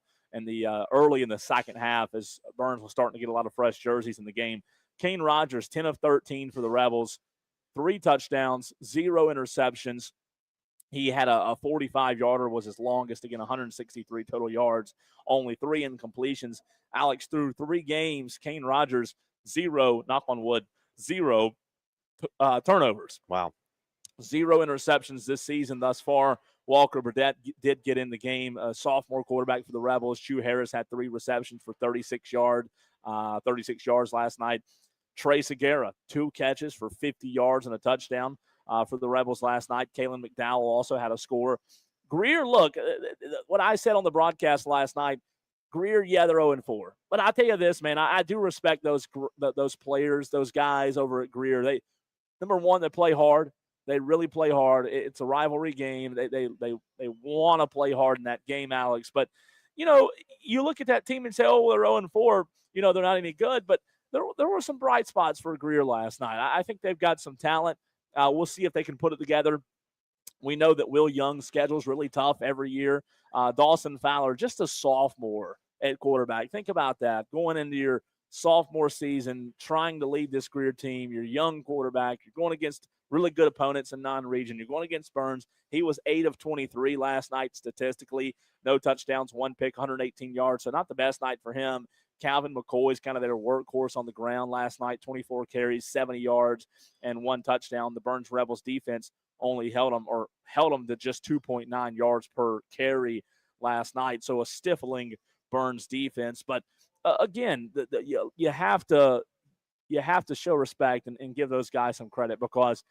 early in the second half as Burns was starting to get a lot of fresh jerseys in the game. Kane Rogers, 10 of 13 for the Rebels, 3 touchdowns, 0 interceptions. He had a 45-yarder, was his longest, again, 163 total yards, only 3 incompletions. Alex, through 3 games, Kane Rogers, 0, knock on wood, 0 turnovers. Wow. 0 interceptions this season thus far. Walker Burdett did get in the game. A sophomore quarterback for the Rebels. Chu Harris had 3 receptions for 36 yards last night. Trey Segura, 2 catches for 50 yards and a touchdown for the Rebels last night. Kalen McDowell also had a score. Greer, look, what I said on the broadcast last night, Greer, yeah, they're 0-4. But I tell you this, man, I do respect those players, those guys over at Greer. They, number one, they play hard. They really play hard. It's a rivalry game. They want to play hard in that game, Alex. But, you look at that team and say, oh, they're 0-4. They're not any good. But there were some bright spots for Greer last night. I think they've got some talent. We'll see if they can put it together. We know that Will Young's schedule is really tough every year. Dawson Fowler, just a sophomore at quarterback. Think about that. Going into your sophomore season, trying to lead this Greer team, your young quarterback, you're going against really good opponents in non-region. You're going against Burns. He was 8 of 23 last night statistically. No touchdowns, 1 pick, 118 yards. So not the best night for him. Calvin McCoy's kind of their workhorse on the ground last night, 24 carries, 70 yards, and 1 touchdown. The Burns Rebels defense only held them to just 2.9 yards per carry last night. So a stifling Burns defense. But again, you have to show respect and give those guys some credit because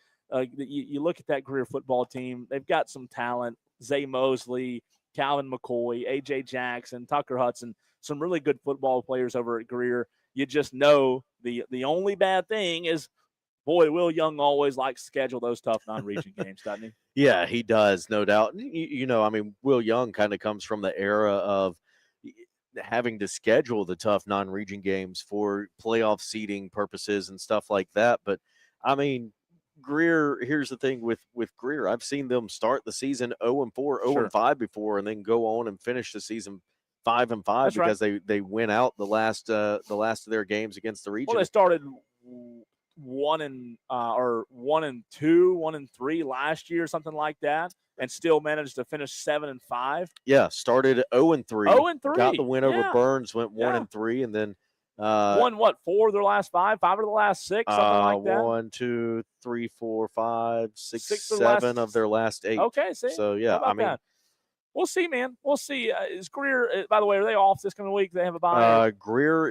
you look at that Greer football team, they've got some talent. Zay Mosley, Calvin McCoy, A.J. Jackson, Tucker Hudson, some really good football players over at Greer. You just know the only bad thing is, boy, Will Young always likes to schedule those tough non-region games, doesn't he? Yeah, he does, no doubt. Will Young kind of comes from the era of having to schedule the tough non-region games for playoff seeding purposes and stuff like that. But Greer, here's the thing with Greer. I've seen them start the season 0-4, 0-5 before, and then go on and finish the season 5-5 That's because right. they win out the last of their games against the region. Well, they started 1-2, 1-3 last year, something like that, and still managed to finish 7-5. Yeah, started 0-3. 0-3. Got the win over Yeah. Burns, went 1-3, and then won 4 of their last 5, 5 of the last 6, something like that. 1, 2, 3, 4, 5, 6, 6 7 of their last 8. Okay, see. So yeah, How about that? We'll see, man. We'll see. Is Greer? By the way, are they off this coming week? They have a bye. Greer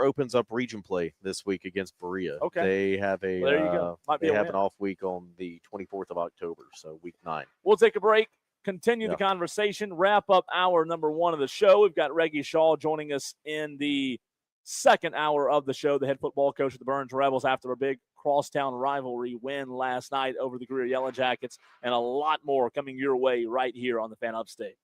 opens up region play this week against Berea. Okay. They have Well, there you go. Might be they a have win. an off week on the 24th of October, so week 9. We'll take a break. Continue the conversation. Wrap up hour number 1 of the show. We've got Reggie Shaw joining us in the second hour of the show, the head football coach of the Burns Rebels after a big crosstown rivalry win last night over the Greer Yellow Jackets, and a lot more coming your way right here on the Fan Upstate.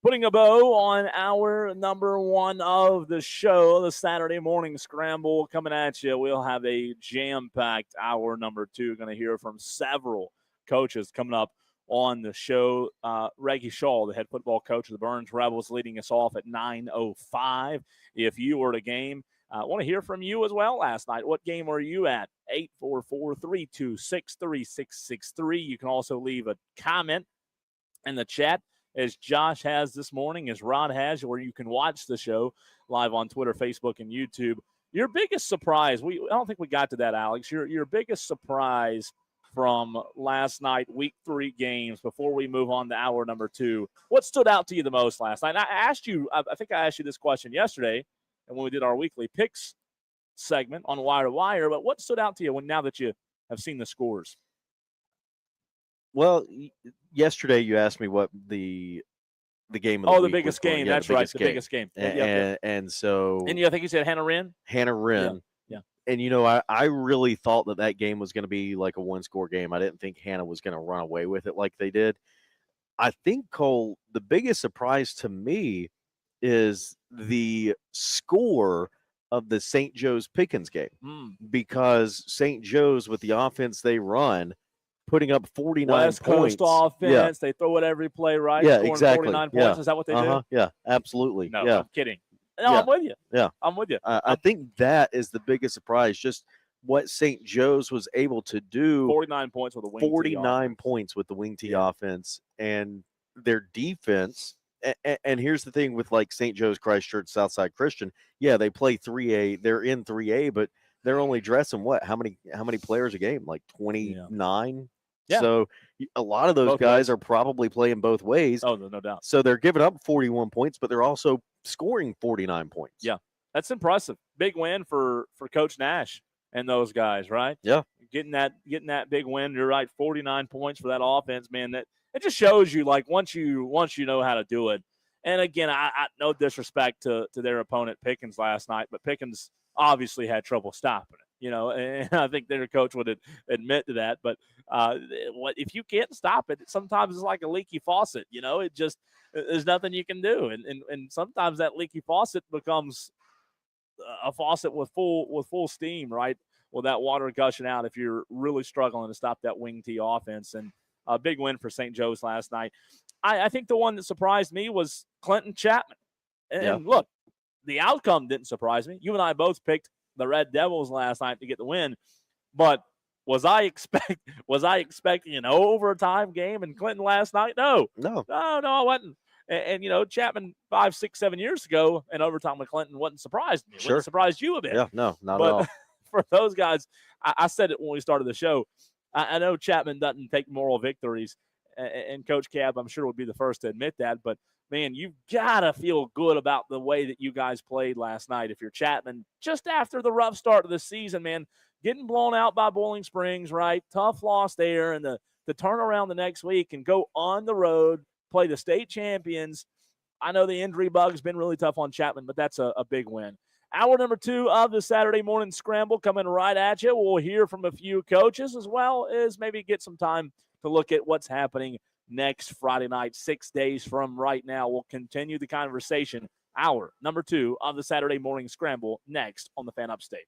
Putting a bow on hour number one of the show, the Saturday morning scramble coming at you. We'll have a jam-packed hour number two. Going to hear from several coaches coming up on the show. Reggie Shaw, the head football coach of the Burns Rebels, leading us off at 9:05. If you were at a game, I want to hear from you as well last night. What game were you at? 844-326-3663. You can also leave a comment in the chat, as Josh has this morning, as Rod has, where you can watch the show live on Twitter, Facebook, and YouTube. Your biggest surprise, I don't think we got to that, Alex. Your biggest surprise from last night, week 3 games, before we move on to hour number 2. What stood out to you the most last night? And I think I asked you this question yesterday, and when we did our weekly picks segment on Wire to Wire, but what stood out to you now that you have seen the scores? Well, yesterday you asked me what the game of the the week biggest was going. game. Yeah, That's right, the biggest game. And so, and I think you said Hannah Wren. Hannah Wren. Yeah. And I really thought that game was going to be like a one-score game. I didn't think Hannah was going to run away with it like they did. I think, Cole, the biggest surprise to me is the score of the St. Joe's Pickens game, because St. Joe's, with the offense they run, putting up 49 West points. Coast offense. They throw it every play, right? Yeah, scoring exactly. 49 points. Is that what they do? Yeah, absolutely. No, yeah. I'm kidding. No, I'm with you. Yeah. I'm with you. I think that is the biggest surprise, just what St. Joe's was able to do. 49 points with the wing 49 points with the wing T offense, and their defense. And here's the thing with like St. Joe's, Christchurch, Southside Christian. Yeah, they play 3A. They're in 3A, but they're only dressing how many players a game? Like 29. Yeah. So a lot of those Both guys ways. are probably playing both ways. Oh, no doubt. So they're giving up 41 points, but they're also scoring 49 points. Yeah, that's impressive. Big win for Coach Nash and those guys, right? Yeah. Getting that big win. You're right, 49 points for that offense, man. That it just shows you, like, once you know how to do it. And again, I no disrespect to their opponent Pickens last night, but Pickens obviously had trouble stopping it. And I think their coach would admit to that. But what if you can't stop it? Sometimes it's like a leaky faucet. It just, there's nothing you can do, and sometimes that leaky faucet becomes a faucet with full steam, right? With that water gushing out, if you're really struggling to stop that wing T offense. And a big win for St. Joe's last night. I think the one that surprised me was Clinton Chapman. And look, the outcome didn't surprise me. You and I both picked the Red Devils last night to get the win, but was I expecting an overtime game in Clinton last night? No, I wasn't. And Chapman 5, 6, 7 years ago in overtime with Clinton wasn't surprised me. It wouldn't surprised you a bit. Yeah, no, not at all. For those guys, I said it when we started the show. I know Chapman doesn't take moral victories, and Coach Cab, I'm sure, would be the first to admit that. But, man, you've got to feel good about the way that you guys played last night. If you're Chapman, just after the rough start of the season, man, getting blown out by Bowling Springs, right? Tough loss there, and the turnaround the next week and go on the road, play the state champions. I know the injury bug's been really tough on Chapman, but that's a big win. Hour number 2 of the Saturday morning scramble coming right at you. We'll hear from a few coaches, as well as maybe get some time to look at what's happening next Friday night, 6 days from right now. We'll continue the conversation. Hour number 2 of the Saturday morning scramble next on the Fan Upstate.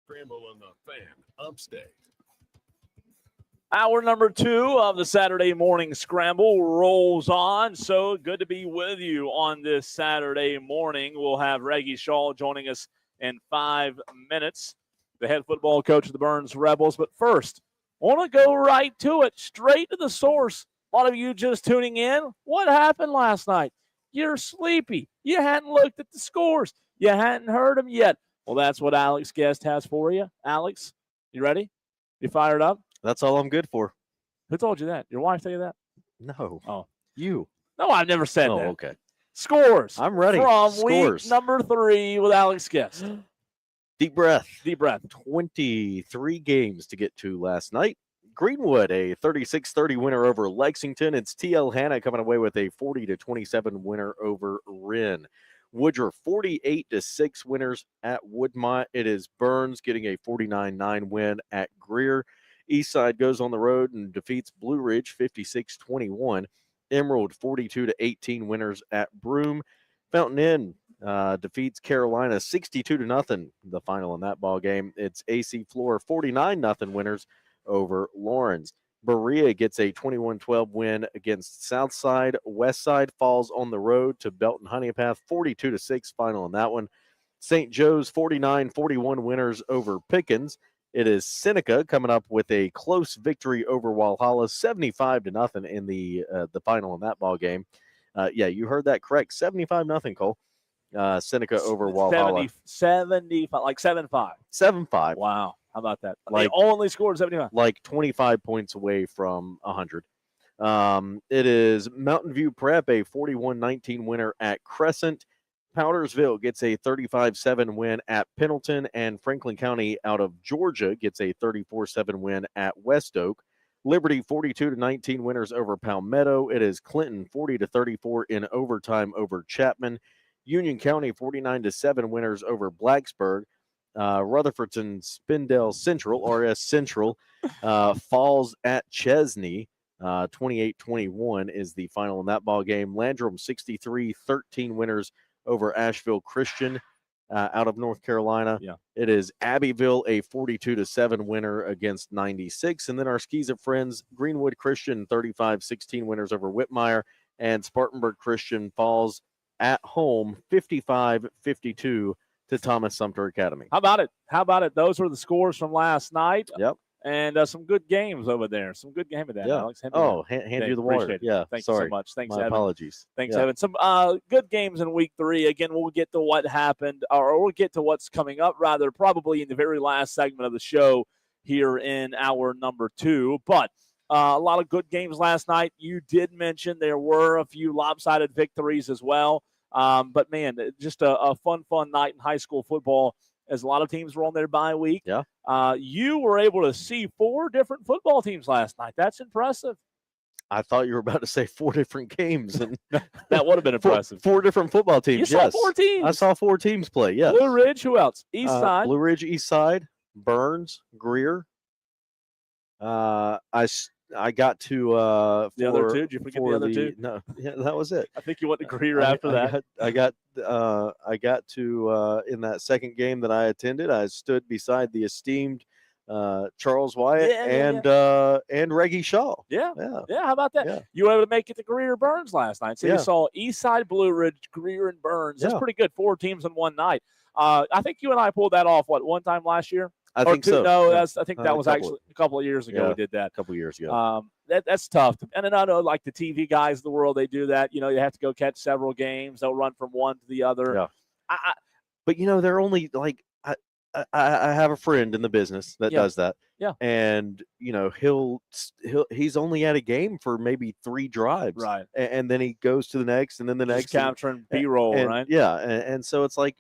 Scramble on the Fan Upstate. Hour number 2 of the Saturday morning scramble rolls on. So good to be with you on this Saturday morning. We'll have Reggie Shaw joining us in 5 minutes, the head football coach of the Burns Rebels. But first, I want to go right to it, straight to the source. A lot of you just tuning in. What happened last night? You're sleepy. You hadn't looked at the scores. You hadn't heard them yet. Well, that's what Alex Guest has for you. Alex, you ready? You fired up? That's all I'm good for. Who told you that? Your wife tell you that? No. Oh. You. No, I've never said that. Okay. Scores. I'm ready. From Scores. week number 3 with Alex Guest. Deep breath. Deep breath. 23 games to get to last night. Greenwood, a 36-30 winner over Lexington. It's T.L. Hanna coming away with a 40-27 winner over Wren. Woodruff, 48-6 winners at Woodmont. It is Burns getting a 49-9 win at Greer. Eastside goes on the road and defeats Blue Ridge 56-21. Emerald, 42-18 winners at Broome. Fountain Inn defeats Carolina 62-0. The final in that ball game. It's AC Flora 49-0 winners over Lawrence. Berea gets a 21-12 win against Southside. Westside falls on the road to Belton Honeypath 42-6 final in that one. St. Joe's 49-41 winners over Pickens. It is Seneca coming up with a close victory over Walhalla 75-0 in the final in that ball game. Yeah, you heard that correct. 75-0, Cole. Seneca over Walhalla. 75, like 7-5. 7-5. Wow. How about that? Like- they only scored 75. Like 25 points away from 100. It is Mountain View Prep, a 41-19 winner at Crescent. Powdersville gets a 35-7 win at Pendleton, and Franklin County out of Georgia gets a 34-7 win at West Oak. Liberty 42-19 winners over Palmetto. It is Clinton 40-34 in overtime over Chapman. Union County 49-7 winners over Blacksburg. Rutherfordton Spindale Central, RS Central, falls at Chesney. 28-21 is the final in that ball game. Landrum 63-13 winners over Asheville Christian out of North Carolina. Yeah. It is Abbeville, a 42-7 winner against 96. And then our Skis of Friends, Greenwood Christian 35-16 winners over Whitmire. And Spartanburg Christian falls at home 55-52 to Thomas Sumter Academy. How about it? How about it? Those were the scores from last night. Yep. And some good games over there. Some good game of that, Yeah. Alex. Hand Dave, you the water. appreciate it. Yeah. Thank sorry. you so much. Thanks, My Evan. apologies. Thanks, Yeah. Evan. Some good games in week 3. Again, we'll get to what happened, or we'll get to what's coming up, rather, probably in the very last segment of the show here in hour number 2. But a lot of good games last night. You did mention there were a few lopsided victories as well. But, man, just a fun night in high school football as a lot of teams were on their bye week. Yeah. You were able to see 4 different football teams last night. That's impressive. I thought you were about to say 4 different games. And That would have been impressive. 4 different football teams. You saw Yes. 4 teams. I saw 4 teams play. Yes. Blue Ridge, who else? East Side. Blue Ridge, East Side, Burns, Greer. I got to The other 2? Did you forget the other 2? No, yeah, that was it. I think you went to Greer after that. I got to in that second game that I attended. I stood beside the esteemed Charles Wyatt and Reggie Shaw. Yeah. Yeah. Yeah, how about that? Yeah. You were able to make it to Greer Burns last night. So Yeah. you saw East Side, Blue Ridge, Greer, and Burns. That's Yeah. pretty good. 4 teams in one night. I think you and I pulled that off, one time last year? I think so. No, Yeah. I think A that was couple. actually a couple of years ago Yeah. we did that. A couple years ago. That's tough. And then I know, like the TV guys of the world, they do that. You know, you have to go catch several games. They'll run from one to the other. Yeah. But they're only like I have a friend in the business that does that. Yeah. And he's only at a game for maybe 3 drives. Right. And then he goes to the next, and then the Just next. capturing B-roll, and, right? Yeah. And so it's like,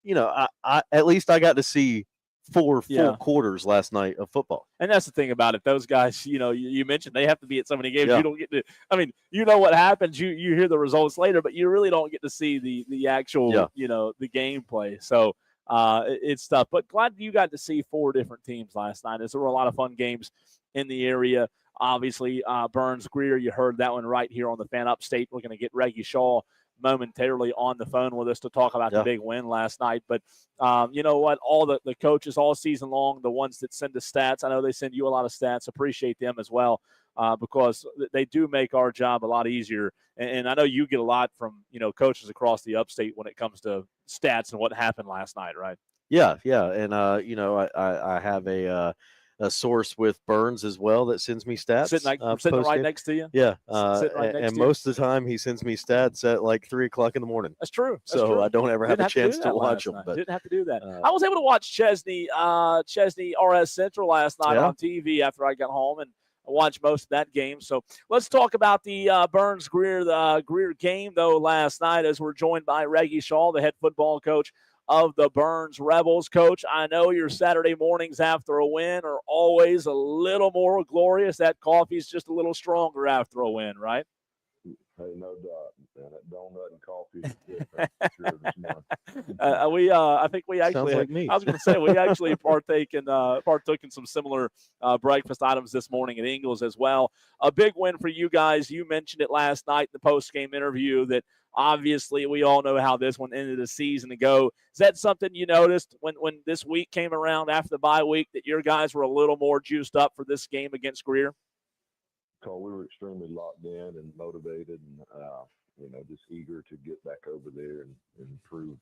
I at least I got to see 4 full quarters last night of football. And that's the thing about it. Those guys, you mentioned they have to be at so many games. Yeah. You don't get to. I mean, you know what happens. You hear the results later, but you really don't get to see the actual, the gameplay. So it's tough. But glad you got to see 4 different teams last night. There were a lot of fun games in the area. Obviously, Burns Greer, you heard that one right here on the Fan Upstate. We're going to get Reggie Shaw momentarily on the phone with us to talk about the Yeah. big win last night. But you know what? All the coaches all season long, the ones that send us stats, I know they send you a lot of stats. Appreciate them as well because they do make our job a lot easier. And I know you get a lot from, you know, coaches across the upstate when it comes to stats and what happened last night, right? Yeah, and you know, I have a source with Burns as well that sends me stats. Sitting right post-game. next to you. Yeah, Sitting right next and to you. most of the time he sends me stats at like 3:00 in the morning. That's true. That's So true. I don't ever have Didn't a have to do chance to that watch last them. night. But Didn't have to do that. I was able to watch Chesney RS Central last night on TV after I got home, and I watched most of that game. So let's talk about the Burns Greer game though last night, as we're joined by Reggie Shaw, the head football coach of the Burns Rebels. Coach, I know your Saturday mornings after a win are always a little more glorious. That coffee's just a little stronger after a win, right? Hey, no doubt. Man, that donut and coffee is different for sure this morning. I think we actually. Sounds like me. I was going to say we actually partook in some similar breakfast items this morning at Ingles as well. A big win for you guys. You mentioned it last night in the post-game interview that obviously we all know how this one ended the season ago. Is that something you noticed when this week came around after the bye week, that your guys were a little more juiced up for this game against Greer? Because we were extremely locked in and motivated and, just eager to get back over there and improve,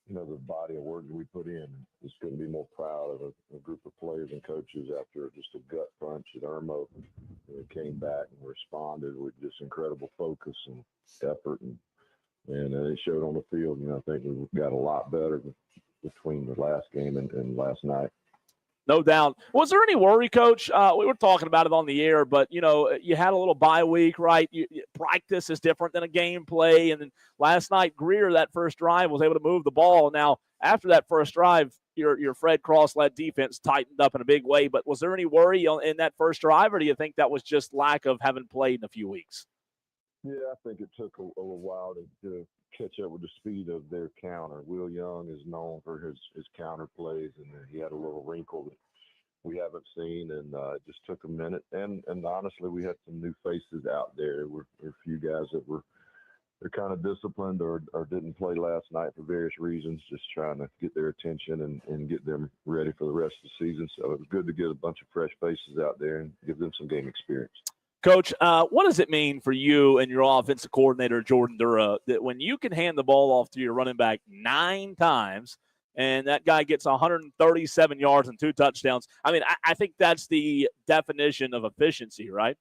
the body of work that we put in. Just couldn't be more proud of a group of players and coaches after just a gut punch at Irmo. We came back and responded with just incredible focus and effort, and it showed on the field. I think we got a lot better between the last game and last night. No doubt. Was there any worry, Coach? We were talking about it on the air, but, you had a little bye week, right? Practice is different than a game play. And then last night, Greer, that first drive, was able to move the ball. Now, after that first drive, your Fred Cross-led defense tightened up in a big way. But was there any worry in that first drive, or do you think that was just lack of having played in a few weeks? Yeah, I think it took a little while to catch up with the speed of their counter. Will Young is known for his counter plays, and he had a little wrinkle that we haven't seen, and it just took a minute. And honestly, we had some new faces out there. There were a few guys that they're kind of disciplined or didn't play last night for various reasons, just trying to get their attention and get them ready for the rest of the season. So it was good to get a bunch of fresh faces out there and give them some game experience. Coach, what does it mean for you and your offensive coordinator, Jordan Dura, that when you can hand the ball off to your running back 9 times and that guy gets 137 yards and 2 touchdowns? I mean, I think that's the definition of efficiency, right?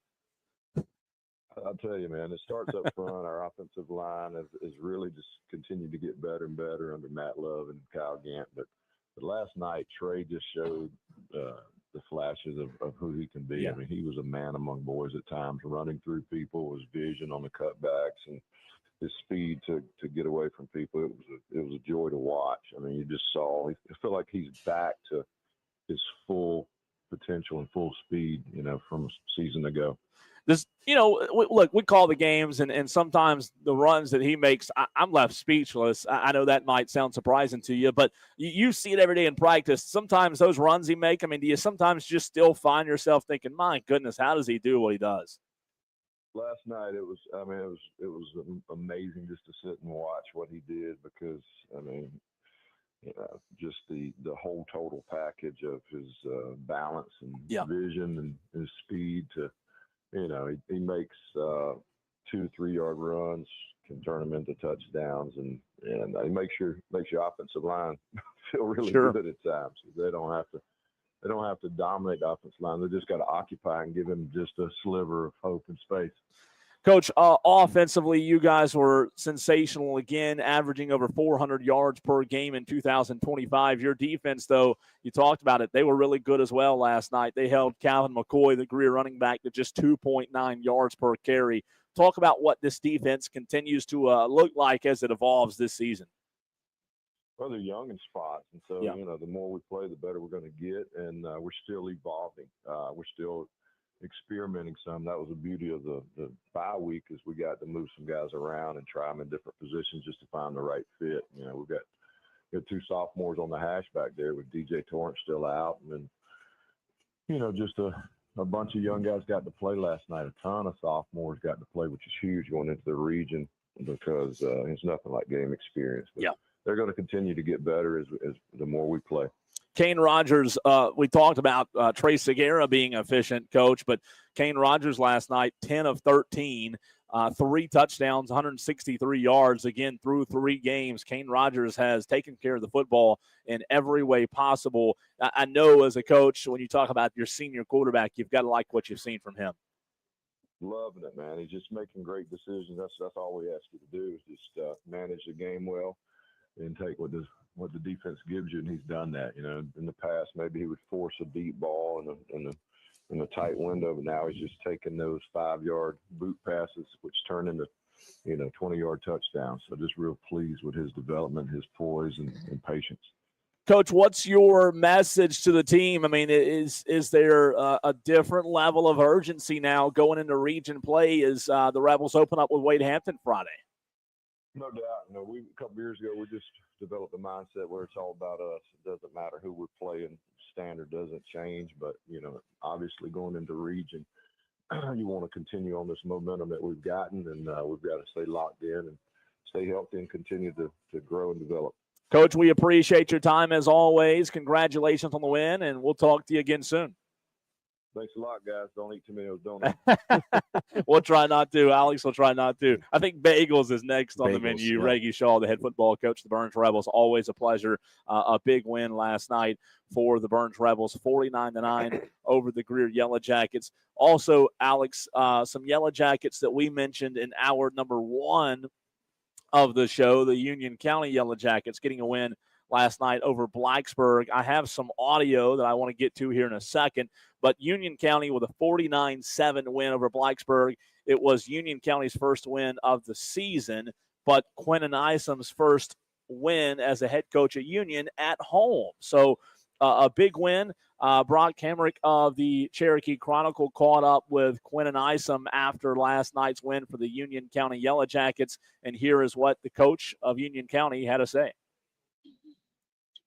I'll tell you, man, it starts up front. Our offensive line is really just continued to get better and better under Matt Love and Kyle Gant. But last night, Trey just showed the flashes of who he can be. Yeah. I mean, he was a man among boys at times, running through people, his vision on the cutbacks, and his speed to get away from people. It was a joy to watch. I mean, you just saw. I feel like he's back to his full potential and full speed, from a season ago. This, look, we call the games, and sometimes the runs that he makes, I'm left speechless. I know that might sound surprising to you, but you see it every day in practice. Sometimes those runs he make, I mean, do you sometimes just still find yourself thinking, my goodness, how does he do what he does? Last night, it was amazing just to sit and watch what he did because, just the whole total package of his balance and vision and his speed to, he makes 2 to 3 yard runs, can turn them into touchdowns, and he makes your offensive line feel really good at times. They don't have to dominate the offensive line. They just got to occupy and give him just a sliver of hope and space. Coach, offensively, you guys were sensational again, averaging over 400 yards per game in 2025. Your defense, though, you talked about it, they were really good as well last night. They held Calvin McCoy, the Greer running back, to just 2.9 yards per carry. Talk about what this defense continues to look like as it evolves this season. Well, they're young in spots, and so, the more we play, the better we're going to get, and we're still evolving. We're still experimenting some. That was the beauty of the bye week, is we got to move some guys around and try them in different positions just to find the right fit. We've got 2 sophomores on the hash back there with DJ Torrance still out, and then just a bunch of young guys got to play last night. A ton of sophomores got to play, which is huge going into the region. because it's nothing like game experience. But Yeah. they're going to continue to get better as the more we play. Kane Rogers, we talked about Trey Segura being efficient, Coach, but Kane Rogers last night, 10 of 13, 3 touchdowns, 163 yards, again, through 3 games. Kane Rogers has taken care of the football in every way possible. I know as a coach, when you talk about your senior quarterback, you've got to like what you've seen from him. Loving it, man. He's just making great decisions. That's all we ask you to do is just manage the game well and take what the defense gives you, and he's done that. You know, in the past, maybe he would force a deep ball in a tight window, but now he's just taking those 5-yard boot passes, which turn into 20-yard touchdowns. So just real pleased with his development, his poise, and patience. Coach, what's your message to the team? I mean, is there a different level of urgency now going into region play as the Rebels open up with Wade Hampton Friday? No doubt. A couple years ago, we just developed a mindset where it's all about us. It doesn't matter who we're playing. Standard doesn't change. But, obviously going into region, you want to continue on this momentum that we've gotten, and we've got to stay locked in and stay healthy and continue to grow and develop. Coach, we appreciate your time as always. Congratulations on the win, and we'll talk to you again soon. Thanks a lot, guys. Don't eat too many of those donuts. We'll try not to. Alex will try not to. I think bagels is next on the menu. Yeah. Reggie Shaw, the head football coach of the Burns Rebels, always a pleasure. A big win last night for the Burns Rebels, 49-9 over the Greer Yellow Jackets. Also, Alex, some Yellow Jackets that we mentioned in hour number 1 of the show, the Union County Yellow Jackets getting a win last night over Blacksburg. I have some audio that I want to get to here in a second, but Union County with a 49-7 win over Blacksburg. It was Union County's first win of the season, but Quentin Isom's first win as a head coach at Union at home. So a big win. Brock Hemrick of the Cherokee Chronicle caught up with Quentin Isom after last night's win for the Union County Yellow Jackets, and here is what the coach of Union County had to say.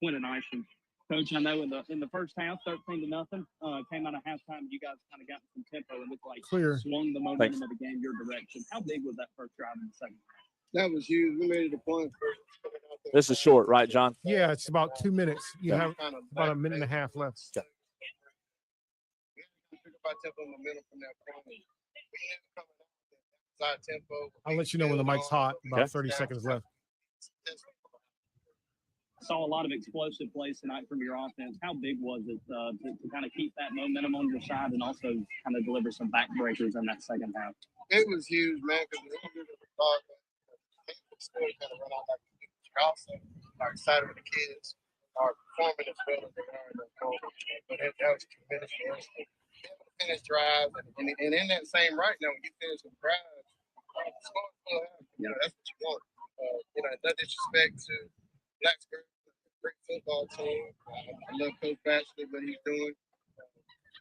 Quentin Isom. Coach, I know in the first half, 13-0, came out of halftime. You guys kind of got some tempo and looked like swung the momentum of the game your direction. How big was that first drive in the second half? That was huge. We made it a point. This is short, right, John? Yeah, it's about 2 minutes. You have about a minute and a half left. We pick up our tempo and momentum from that point. We ended up coming out with tempo. I'll let you know when the mic's hot. About 30 seconds left. Saw a lot of explosive plays tonight from your offense. How big was it to kind of keep that momentum on your side and also kind of deliver some backbreakers in that second half? It was huge, man, because we kind of run out like we also are excited with the kids are performing as well as they are in the moment. But that was tremendous for us to finish drives and in that same right now when you finish the drives, that's what you want. No disrespect to Blacksburg, great football team. I love Coach Batchelor, what he's doing.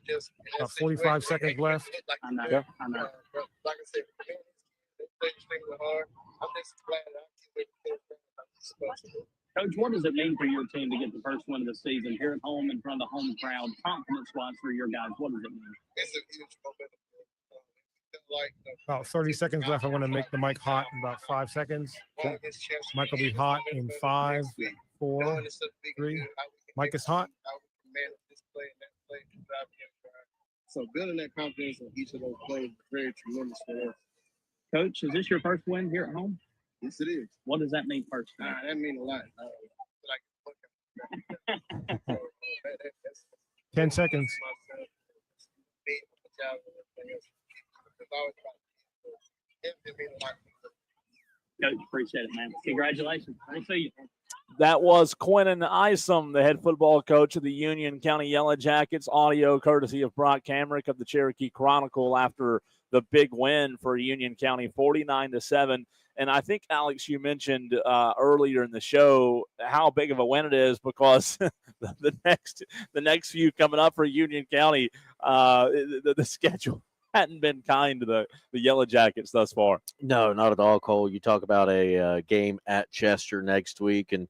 Just About 45 seconds left. I know. Like I said, they play extremely hard. I'm just glad that I keep it. Coach, what does it mean for your team to get the first win of the season here at home in front of the home crowd? Confidence-wise for your guys, what does it mean? It's a huge momentum. About 30 seconds left. I want to make the mic hot in about 5 seconds. Mic will be hot in 5, 4, 3. Mic is hot. So building that confidence in each of those plays is very tremendous for us. Coach, is this your first win here at home? Yes, it is. What does that mean personally? That means a lot. 10 seconds. Coach, appreciate it, man. Congratulations. We'll see you. That was Quentin Isom, the head football coach of the Union County Yellow Jackets. Audio courtesy of Brock Hemrick of the Cherokee Chronicle after the big win for Union County, 49-7. And I think, Alex, you mentioned earlier in the show how big of a win it is because the next few coming up for Union County, the schedule hadn't been kind to the Yellow Jackets thus far. No, not at all, Cole. You talk about a game at Chester next week, and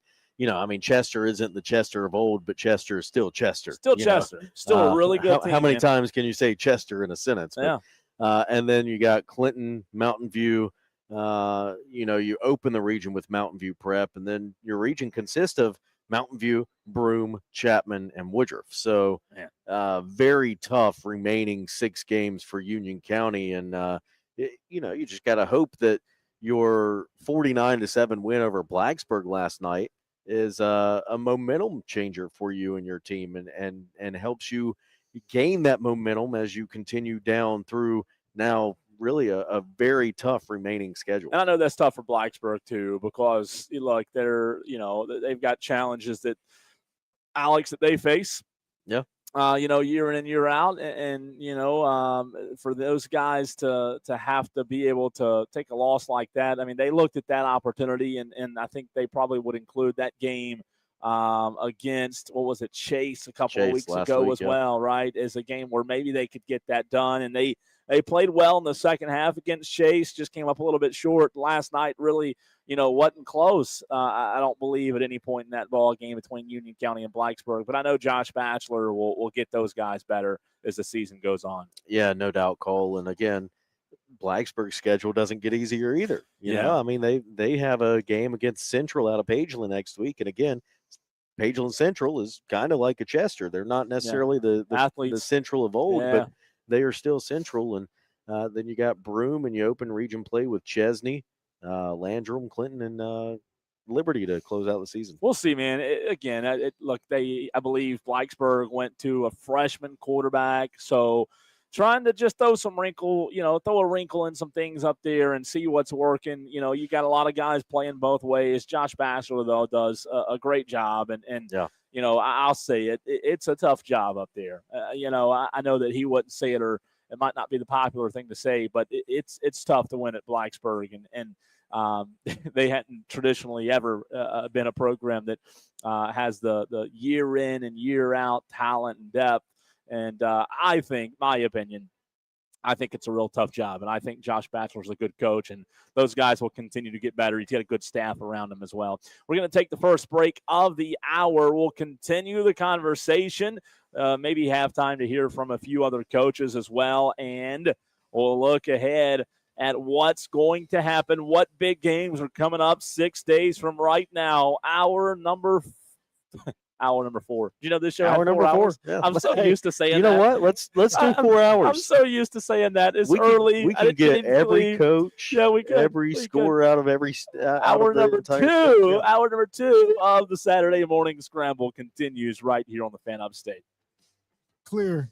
Chester isn't the Chester of old, but Chester is still Chester. Still Chester. Still a really good team. How many times can you say Chester in a sentence? Yeah. And then you got Clinton, Mountain View, you open the region with Mountain View Prep, and then your region consists of Mountain View, Broome, Chapman, and Woodruff. So very tough remaining 6 games for Union County. And, you just got to hope that your 49-7 win over Blacksburg last night is a momentum changer for you and your team, and helps you gain that momentum as you continue down through now really a very tough remaining schedule. And I know that's tough for Blacksburg too, because like they've got challenges that they face. Yeah. Year in and year out, and for those guys to have to be able to take a loss like that, I mean, they looked at that opportunity, and I think they probably would include that game against, what was it, Chase a couple of weeks ago as well, right? As a game where maybe they could get that done, and they played well in the second half against Chase, just came up a little bit short last night. Really, wasn't close. I don't believe at any point in that ball game between Union County and Blacksburg, but I know Josh Batchelor will get those guys better as the season goes on. Yeah, no doubt, Cole. And again, Blacksburg's schedule doesn't get easier either. You know, I mean, they have a game against Central out of Pageland next week, and again, Pageland Central is kind of like a Chester. They're not necessarily the Central of old, but they are still Central. And then you got Broome, and you open region play with Chesney, Landrum, Clinton, and Liberty to close out the season. We'll see, man. I believe Blacksburg went to a freshman quarterback, so trying to just throw a wrinkle in some things up there and see what's working. You got a lot of guys playing both ways. Josh Batchelor, though, does a great job, and I'll say it's a tough job up there. I know that he wouldn't say it, or it might not be the popular thing to say, but it's tough to win at Blacksburg, and they hadn't traditionally ever been a program that has the year in and year out talent and depth. And I think, my opinion, I think it's a real tough job. And I think Josh Batchelor's a good coach, and those guys will continue to get better. He's got a good staff around him as well. We're going to take the first break of the hour. We'll continue the conversation, maybe have time to hear from a few other coaches as well. And we'll look ahead at what's going to happen, what big games are coming up 6 days from right now. Hour number 4. Do you know this show hour had 4 number 4? hours? Yeah. I'm so used to saying that. You know what? Let's do 4 hours. I'm so used to saying that. It's early. We can get every coach, every score out of every hour number 2. Hour number 2 of the Saturday morning scramble continues right here on the Fan Upstate. Clear.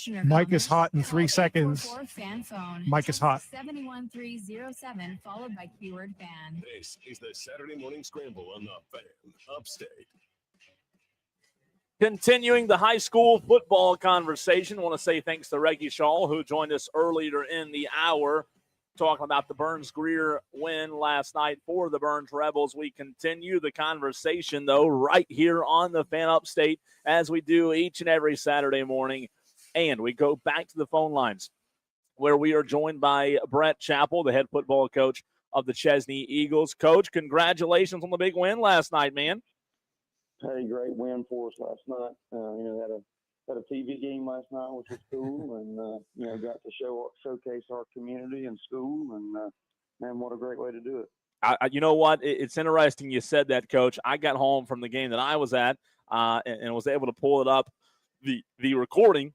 Commissioner Mike is comments, hot in 3 call seconds. 844 fan phone. Mike is hot. 71307 followed by keyword fan. This is the Saturday Morning Scramble on the Fan Upstate. Continuing the high school football conversation, I want to say thanks to Reggie Shaw, who joined us earlier in the hour, talking about the Burns-Greer win last night for the Burns Rebels. We continue the conversation, though, right here on the Fan Upstate, as we do each and every Saturday morning. And we go back to the phone lines, where we are joined by Brett Chappell, the head football coach of the Chesney Eagles. Coach, congratulations on the big win last night, man. Had a great win for us last night. Had a TV game last night, which was cool, and got to showcase our community and school, and man, what a great way to do it. You know what? It's interesting you said that, Coach. I got home from the game that I was at and was able to pull it up, the recording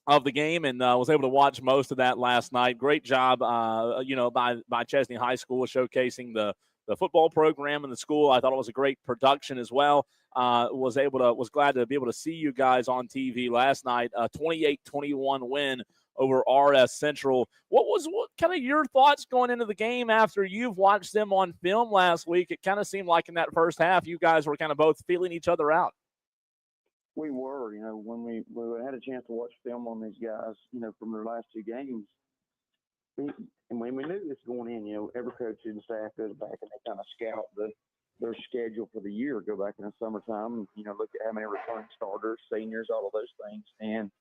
of the game, and was able to watch most of that last night. Great job, by Chesney High School showcasing the football program in the school. I thought it was a great production as well. Was glad to be able to see you guys on TV last night. 28-21 win over RS Central. What kind of your thoughts going into the game after you've watched them on film last week? It kind of seemed like in that first half you guys were kind of both feeling each other out. We were, when we had a chance to watch film on these guys, from their last two games. And when we knew this going in, every coach and staff goes back and they kind of scout their schedule for the year, go back in the summertime, look at how many returning starters, seniors, all of those things. And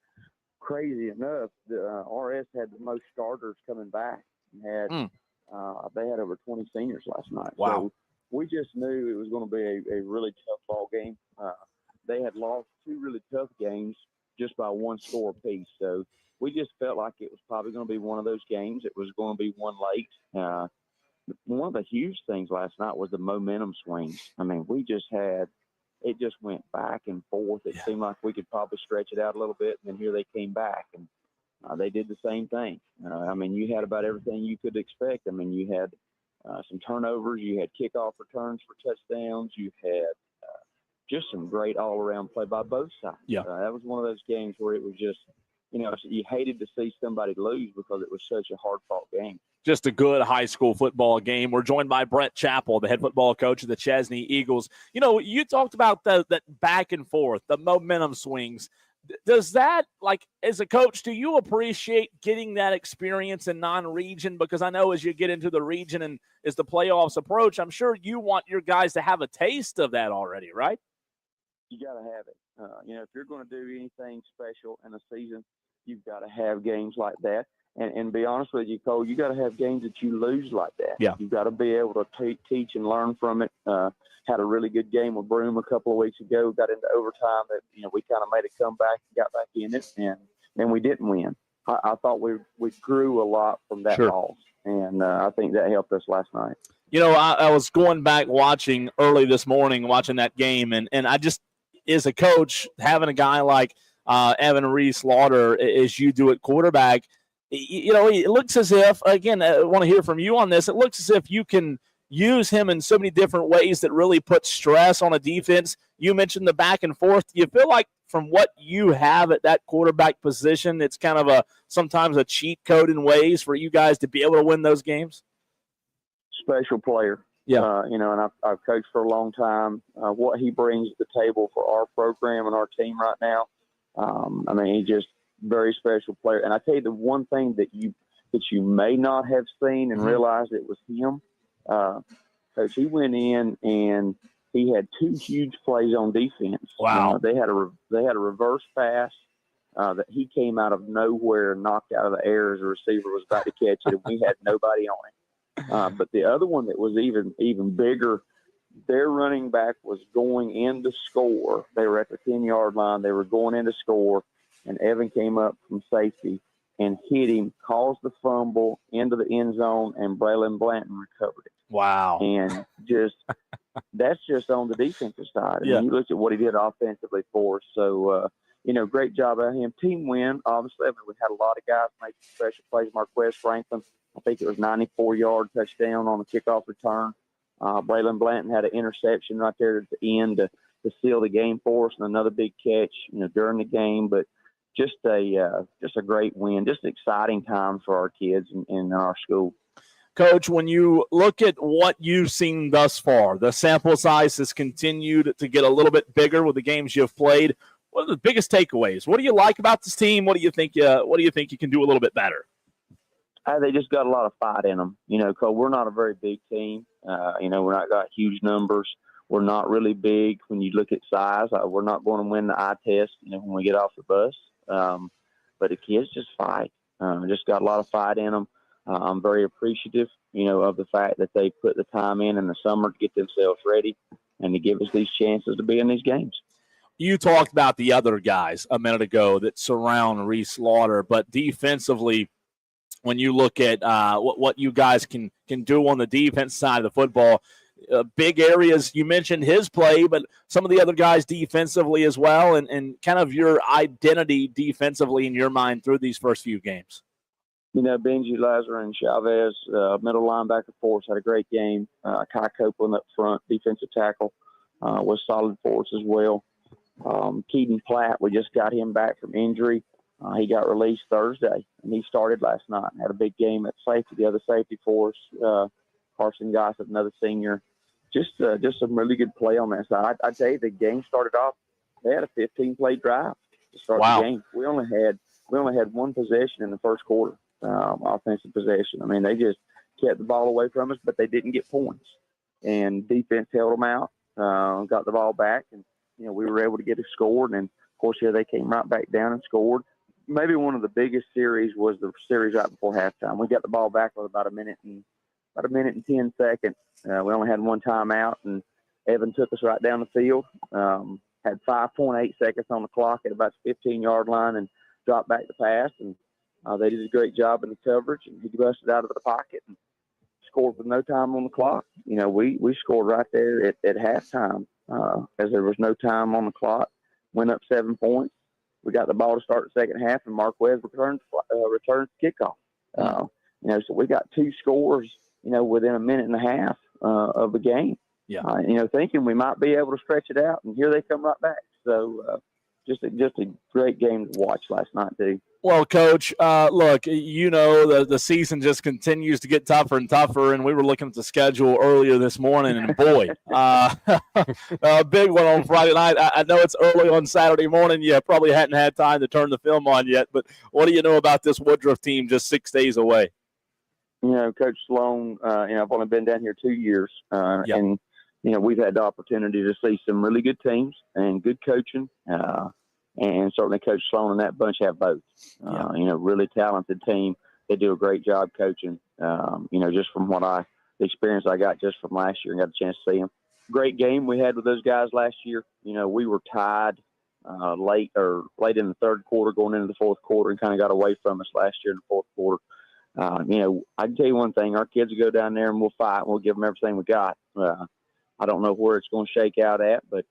crazy enough, the RS had the most starters coming back. They had over 20 seniors last night. Wow. So we just knew it was going to be a really tough ball game. They had lost two really tough games just by one score apiece. So we just felt like it was probably going to be one of those games. It was going to be one late. One of the huge things last night was the momentum swings. I mean, it just went back and forth. It seemed like we could probably stretch it out a little bit, and then here they came back, and they did the same thing. You had about everything you could expect. You had some turnovers. You had kickoff returns for touchdowns. You had just some great all-around play by both sides. Yeah. That was one of those games where it was just, you hated to see somebody lose because it was such a hard-fought game. Just a good high school football game. We're joined by Brett Chappell, the head football coach of the Chesney Eagles. You talked about that back and forth, the momentum swings. Does that, as a coach, do you appreciate getting that experience in non-region? Because I know as you get into the region and as the playoffs approach, I'm sure you want your guys to have a taste of that already, right? You got to have it. If you're going to do anything special in a season, you've got to have games like that. And be honest with you, Cole, you got to have games that you lose like that. Yeah. You've got to be able to teach and learn from it. Had a really good game with Broome a couple of weeks ago. Got into overtime. That we kind of made a comeback and got back in it, and then we didn't win. I thought we grew a lot from that loss, and I think that helped us last night. I was going back watching early this morning, watching that game, and I just, as a coach, having a guy like Evan Reese Lauder as you do at quarterback, it looks as if, again, I want to hear from you on this, it looks as if you can use him in so many different ways that really put stress on a defense. You mentioned the back and forth. Do you feel like from what you have at that quarterback position, it's kind of sometimes a cheat code in ways for you guys to be able to win those games? Special player. Yeah. And I've coached for a long time. What he brings to the table for our program and our team right now, he's just very special player. And I tell you, the one thing that you may not have seen and realized it was him, Coach, he went in and he had two huge plays on defense. Wow. They had a reverse pass that he came out of nowhere and knocked out of the air as a receiver was about to catch it, and we had nobody on it. But the other one that was even bigger, their running back was going in to score. They were at the 10-yard line. They were going in to score, and Evan came up from safety and hit him, caused the fumble into the end zone, and Braylon Blanton recovered it. Wow. And that's just on the defensive side. Yeah. And you look at what he did offensively for us. So, great job out of him. Team win, obviously. We had a lot of guys make special plays. Marquez Franklin, I think it was 94-yard touchdown on the kickoff return. Braylon Blanton had an interception right there at the end to seal the game for us, and another big catch, during the game. But just a great win, just an exciting time for our kids in our school. Coach, when you look at what you've seen thus far, the sample size has continued to get a little bit bigger with the games you've played. What are the biggest takeaways? What do you like about this team? What do you think you can do a little bit better? They just got a lot of fight in them, because we're not a very big team. We're not got huge numbers. We're not really big when you look at size. We're not going to win the eye test, when we get off the bus. But the kids just fight. Just got a lot of fight in them. I'm very appreciative, of the fact that they put the time in the summer to get themselves ready and to give us these chances to be in these games. You talked about the other guys a minute ago that surround Reese Lauder, but defensively, when you look at what you guys can do on the defense side of the football, big areas, you mentioned his play, but some of the other guys defensively as well, and kind of your identity defensively in your mind through these first few games. Benji Lazar and Chavez, middle linebacker for us, had a great game. Kai Copeland up front, defensive tackle, was solid for us as well. Keaton Platt, we just got him back from injury. He got released Thursday, and he started last night and had a big game at safety, the other safety for us. Carson Gossett, another senior. Just some really good play on that side. I tell you, the game started off, they had a 15-play drive to start the game. We only had one possession in the first quarter. Offensive possession. I mean, they just kept the ball away from us, but they didn't get points. And defense held them out, got the ball back, and we were able to get a score. And then, of course, they came right back down and scored. Maybe one of the biggest series was the series right before halftime. We got the ball back with about a minute and 10 seconds. We only had one timeout, and Evan took us right down the field. Had 5.8 seconds on the clock at about the 15-yard line, and dropped back to pass. And they did a great job in the coverage, and he busted out of the pocket and scored with no time on the clock. We scored right there at halftime as there was no time on the clock. Went up 7 points. We got the ball to start the second half, and Marquez returned kickoff. So we got two scores, within a minute and a half of the game. Yeah. Thinking we might be able to stretch it out, and here they come right back. So just a great game to watch last night, too. Well, Coach, look, the season just continues to get tougher and tougher, and we were looking at the schedule earlier this morning, and boy, a big one on Friday night. I know it's early on Saturday morning. You probably hadn't had time to turn the film on yet, but what do you know about this Woodruff team just 6 days away? Coach Sloan, I've only been down here 2 years, and, we've had the opportunity to see some really good teams and good coaching. And certainly Coach Sloan and that bunch have both. Really talented team. They do a great job coaching. Just from the experience I got just from last year and got a chance to see them. Great game we had with those guys last year. We were tied late in the third quarter going into the fourth quarter and kind of got away from us last year in the fourth quarter. I can tell you one thing. Our kids will go down there and we'll fight and we'll give them everything we got. I don't know where it's going to shake out at, but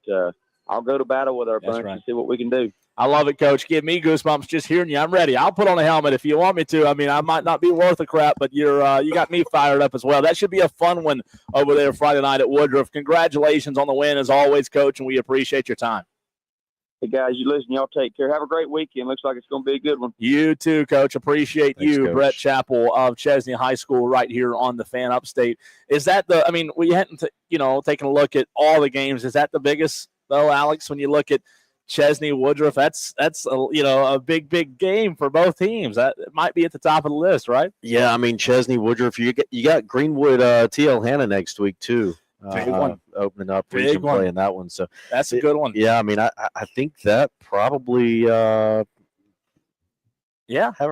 I'll go to battle with our bunch and see what we can do. I love it, Coach. Give me goosebumps just hearing you. I'm ready. I'll put on a helmet if you want me to. I mean, I might not be worth a crap, but you got me fired up as well. That should be a fun one over there Friday night at Woodruff. Congratulations on the win as always, Coach, and we appreciate your time. Hey, guys, you listen. Y'all take care. Have a great weekend. Looks like it's going to be a good one. You too, Coach. Appreciate Thanks, you, Coach. Brett Chappell of Chesney High School right here on the Fan Upstate. Is that we hadn't, taken a look at all the games. Is that the biggest, though, Alex, when you look at Chesney Woodruff? That's a big game for both teams. That might be at the top of the list, right? Yeah, I mean, Chesney Woodruff. You got Greenwood TL Hanna next week too. Big one. Opening up, Big one. playing that one. So that's a good one. Yeah, I mean, I think that probably haven't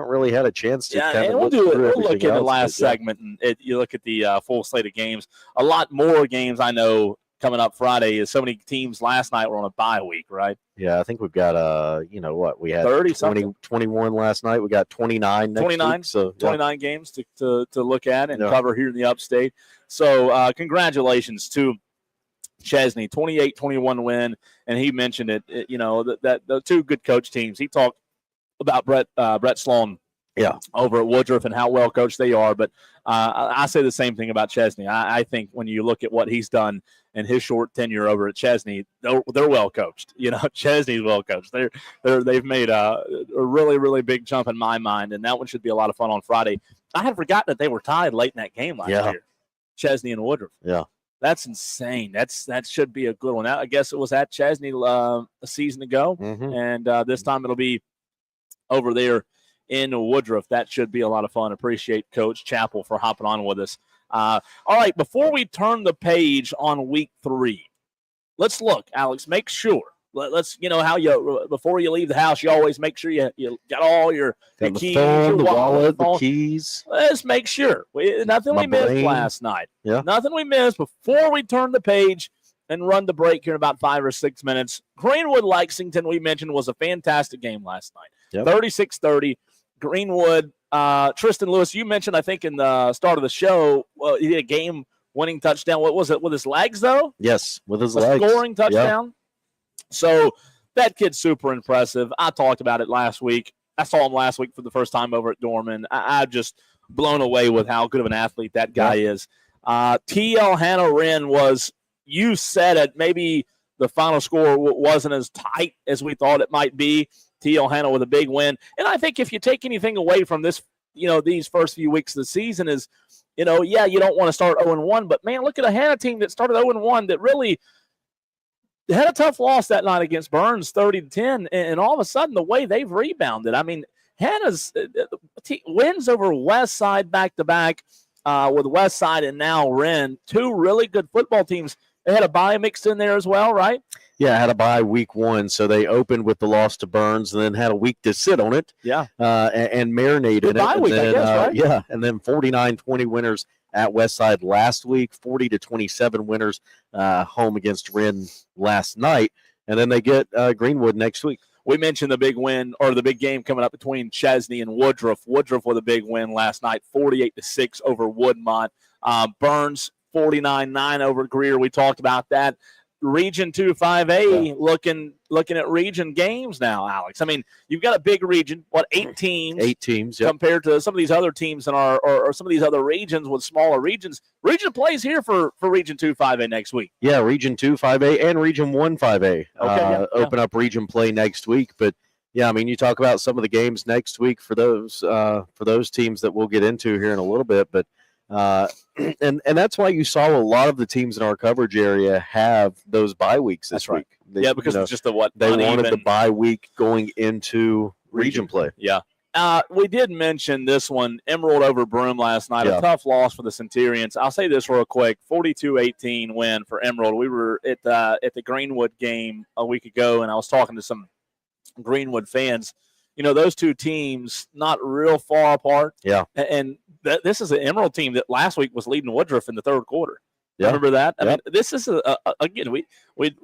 really had a chance to. Yeah, and we'll look at the last segment, and you look at the full slate of games. A lot more games I know coming up Friday. Is so many teams last night were on a bye week, right? Yeah, I think we've got we had 21 last night. We got 29 next 29, week. So 29 games to look at and cover here in the Upstate. So congratulations to Chesney, 28-21 win, and he mentioned it. That the two good coach teams. He talked about Brett Sloan over at Woodruff and how well coached they are. But I say the same thing about Chesney. I think when you look at what he's done in his short tenure over at Chesney, they're well coached. Chesney's well coached. They've made a really, really big jump in my mind, and that one should be a lot of fun on Friday. I had forgotten that they were tied late in that game last year, Chesney and Woodruff. Yeah. That's insane. That should be a good one. I guess it was at Chesney a season ago, and this time it'll be over there in Woodruff. That should be a lot of fun. Appreciate Coach Chappell for hopping on with us. All right, before we turn the page on week 3, let's look, Alex, make sure. Let's, how you, before you leave the house, you always make sure you got all your keys, phone, the wallet, the keys. Let's make sure. Nothing we missed last night. Yeah. Nothing we missed before we turn the page and run the break here in about 5 or 6 minutes. Greenwood-Lexington, we mentioned, was a fantastic game last night. 36-30. Greenwood, Tristan Lewis, you mentioned, I think, in the start of the show, he did a game-winning touchdown. What was it, with his legs, though? Yes, with his legs. A scoring touchdown. So that kid's super impressive. I talked about it last week. I saw him last week for the first time over at Dorman. I'm just blown away with how good of an athlete that guy is. T.L. Hannah Wren was, you said it, maybe the final score wasn't as tight as we thought it might be. T.L. Hannah with a big win. And I think if you take anything away from this, these first few weeks of the season is, you don't want to start 0-1, but, man, look at a Hannah team that started 0-1 that really – they had a tough loss that night against Burns, 30-10, and all of a sudden the way they've rebounded. I mean, Hannah's wins over West Side back-to-back with West Side and now Wren, 2 really good football teams. They had a bye mixed in there as well, right? Yeah, had a bye week 1, so they opened with the loss to Burns and then had a week to sit on it. Yeah. And marinate in it. Bye week, I guess, right? Yeah, and then 49-20 winners at Westside last week, 40-27 winners home against Wren last night, and then they get Greenwood next week. We mentioned the big win or the big game coming up between Chesney and Woodruff. Woodruff with a big win last night, 48-6 over Woodmont. Burns 49-9 over Greer. We talked about that. Region 2 5A looking at region games now, Alex. I mean, you've got a big region, 8 teams? 8 teams, yep. Compared to some of these other teams in our or some of these other regions with smaller regions. Region plays here for Region 2 5A next week. Yeah, Region 2 5A and Region 1 5A. Open up region play next week, but yeah, I mean, you talk about some of the games next week for those teams that we'll get into here in a little bit, but and that's why you saw a lot of the teams in our coverage area have those bye weeks this week. Because it's just they wanted the bye week going into region play. Yeah. We did mention this one, Emerald over Broome last night. Yeah. A tough loss for the Centurions. I'll say this real quick, 42-18 win for Emerald. We were at the Greenwood game a week ago, and I was talking to some Greenwood fans. Those two teams not real far apart. Yeah. And this is an Emerald team that last week was leading Woodruff in the third quarter. Yeah. Remember that? I Yeah. mean, this is, again, we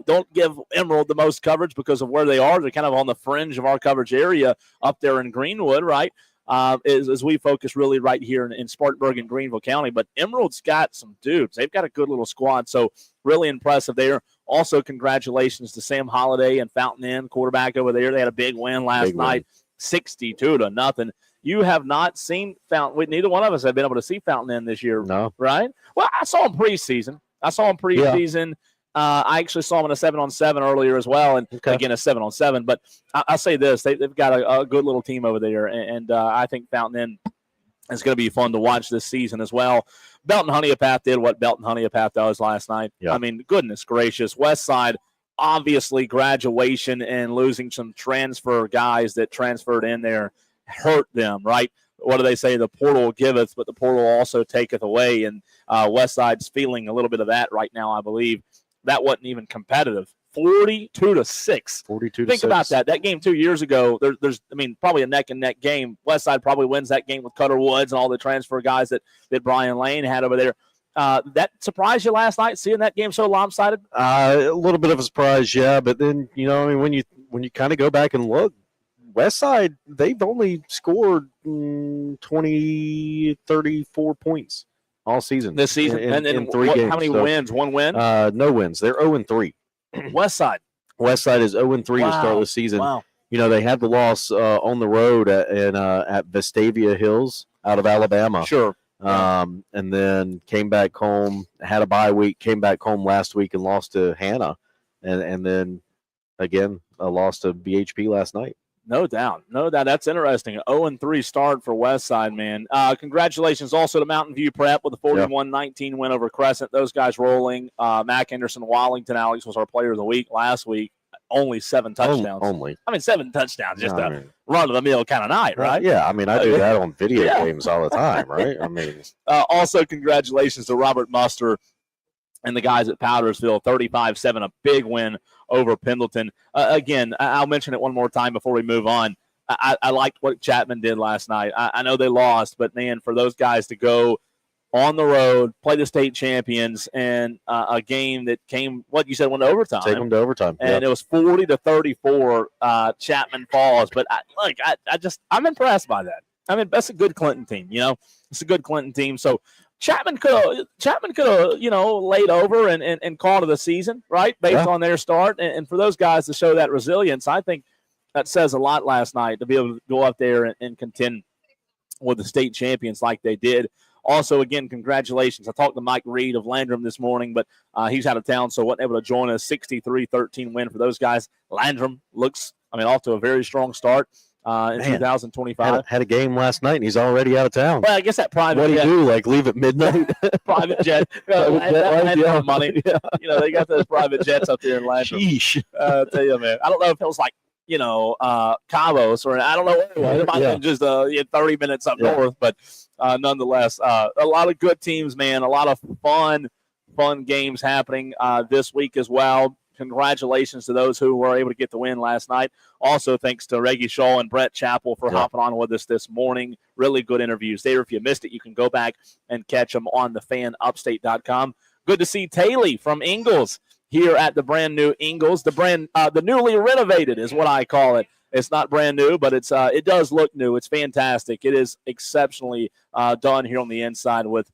don't give Emerald the most coverage because of where they are. They're kind of on the fringe of our coverage area up there in Greenwood, right? As we focus really right here in Spartanburg and Greenville County. But Emerald's got some dudes. They've got a good little squad, so really impressive there. Also, congratulations to Sam Holliday and Fountain Inn, quarterback over there. They had a big win last night, 62-0. You have not seen Fountain. Neither one of us have been able to see Fountain Inn this year, no. Right? Well, I saw him preseason. Yeah. I actually saw him in a 7-on-7 earlier as well, and again a 7-on-7. But I'll say this: they've got a good little team over there, and I think Fountain Inn is going to be fun to watch this season as well. Belton Honeypath did what Belton Honeypath does last night. Yeah. I mean, goodness gracious, West Side. Obviously, graduation and losing some transfer guys that transferred in there hurt them, right? What do they say? The portal giveth, but the portal also taketh away. And West Side's feeling a little bit of that right now, I believe. That wasn't even competitive. 42-6. 42-6. Think about that. That game 2 years ago, there's probably a neck-and-neck game. West Side probably wins that game with Cutter Woods and all the transfer guys that Brian Lane had over there. That surprised you last night, seeing that game so lopsided? A little bit of a surprise, yeah. But then, when you kind of go back and look, Westside, they've only scored 34 points all season. This season? In 3 games. How many wins? 1 win? No wins. They're 0-3. Westside is 0-3 to start the season. Wow. they had the loss on the road at Vestavia Hills out of Alabama. Sure. And then came back home, had a bye week, came back home last week and lost to Hannah. And then, again, a loss to BHP last night. No doubt. That's interesting. 0-3 start for Westside, man. Congratulations also to Mountain View Prep with a 41-19 win over Crescent. Those guys rolling. Mac Anderson Wallington, Alex, was our player of the week last week. Only 7 touchdowns. Only. 7 touchdowns. Just a run-of-the-mill kind of night, right? Yeah, I do that on video games all the time, right? Also, congratulations to Robert Muster and the guys at Powdersville, 35-7, a big win over Pendleton. Again, I'll mention it one more time before we move on. I liked what Chapman did last night. I know they lost, but, man, for those guys to go on the road, play the state champions, and a game that came, what you said, went to overtime. Take them to overtime. And it was 40-34 Chapman Falls. But, I'm impressed by that. That's a good Clinton team, It's a good Clinton team. So, Chapman could have, laid over and called it a season, right, based on their start. And for those guys to show that resilience, I think that says a lot last night to be able to go up there and contend with the state champions like they did. Also, again, congratulations. I talked to Mike Reed of Landrum this morning, but he's out of town, so wasn't able to join us. 63-13 win for those guys. Landrum looks, off to a very strong start. In 2025. Had a game last night, and he's already out of town. Well, I guess that private jet. What do you do, leave at midnight? Private jet. Money. They got those private jets up there in Landrum. Sheesh. I tell you, man. I don't know if it was Cabos, or I don't know what it was. It might have been just 30 minutes up north, but nonetheless, a lot of good teams, man. A lot of fun games happening this week as well. Congratulations to those who were able to get the win last night. Also, thanks to Reggie Shaw and Brett Chappell for hopping on with us this morning. Really good interviews there. If you missed it, you can go back and catch them on thefanupstate.com. Good to see Taylor from Ingalls here at the brand new Ingalls. The newly renovated is what I call it. It's not brand new, but it does look new. It's fantastic. It is exceptionally done here on the inside with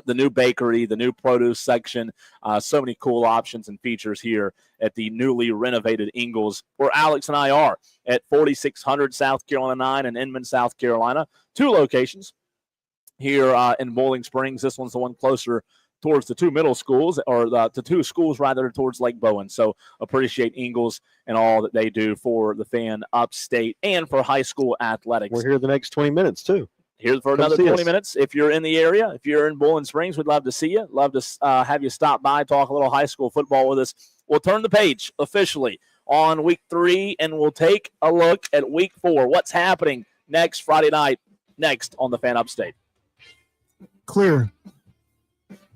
the new bakery, the new produce section, so many cool options and features here at the newly renovated Ingalls, where Alex and I are at 4600 South Carolina 9 in Inman, South Carolina. 2 locations here in Bowling Springs. This one's the one closer towards the 2 middle schools, or the 2 schools rather towards Lake Bowen. So appreciate Ingalls and all that they do for the Fan Upstate and for high school athletics. We're here the next 20 minutes, too. Here for another 20 minutes. If you're in the area, if you're in Bowling Springs, we'd love to see you. Love to have you stop by, talk a little high school football with us. We'll turn the page officially on week 3, and we'll take a look at week 4. What's happening next Friday night, next on the Fan Upstate. Clear.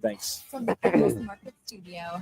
Thanks. From the Eagles Market Studio.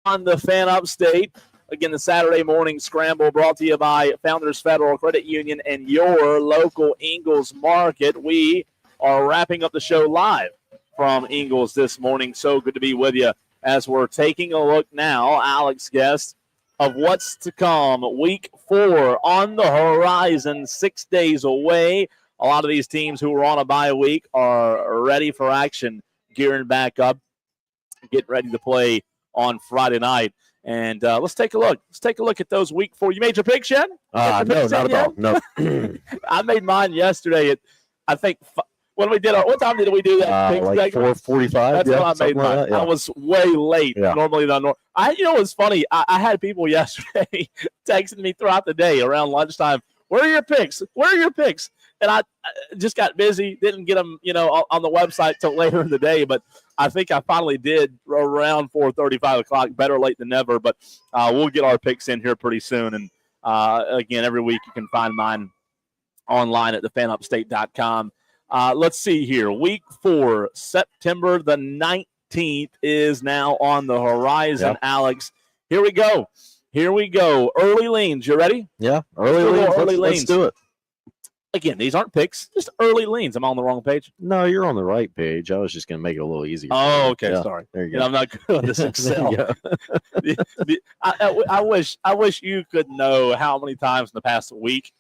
on the Fan Upstate. Again, the Saturday Morning Scramble brought to you by Founders Federal Credit Union and your local Ingles Market. We are wrapping up the show live from Ingles this morning. So good to be with you as we're taking a look now, Alex Guest, of what's to come. Week 4 on the horizon, 6 days away. A lot of these teams who are on a bye week are ready for action, gearing back up, getting ready to play on Friday night. And let's take a look. Let's take a look at those week 4. You made your picks yet? No, not at all. No. I made mine yesterday at, I think, when we did our, what time did we do that? Like 4:45. That's when I made mine. Like that, yeah. I was way late. Yeah. Normally, you know what's funny? I had people yesterday texting me throughout the day around lunchtime. Where are your picks? Where are your picks? And I just got busy, didn't get them, on the website till later in the day. But I think I finally did around 4:30, 5 o'clock. Better late than never. But we'll get our picks in here pretty soon. And again, every week you can find mine online at thefanupstate.com. Let's see here. Week 4, September the 19th is now on the horizon, Yep. Alex. Here we go. Early leans. You ready? Yeah, early leans. Let's do it. Again, these aren't picks, just early leans. Am I on the wrong page? No, you're on the right page. I was just going to make it a little easier. Oh, okay. Yeah, Sorry. there you go. I'm not good at this Excel. Yeah. I wish you could know how many times in the past week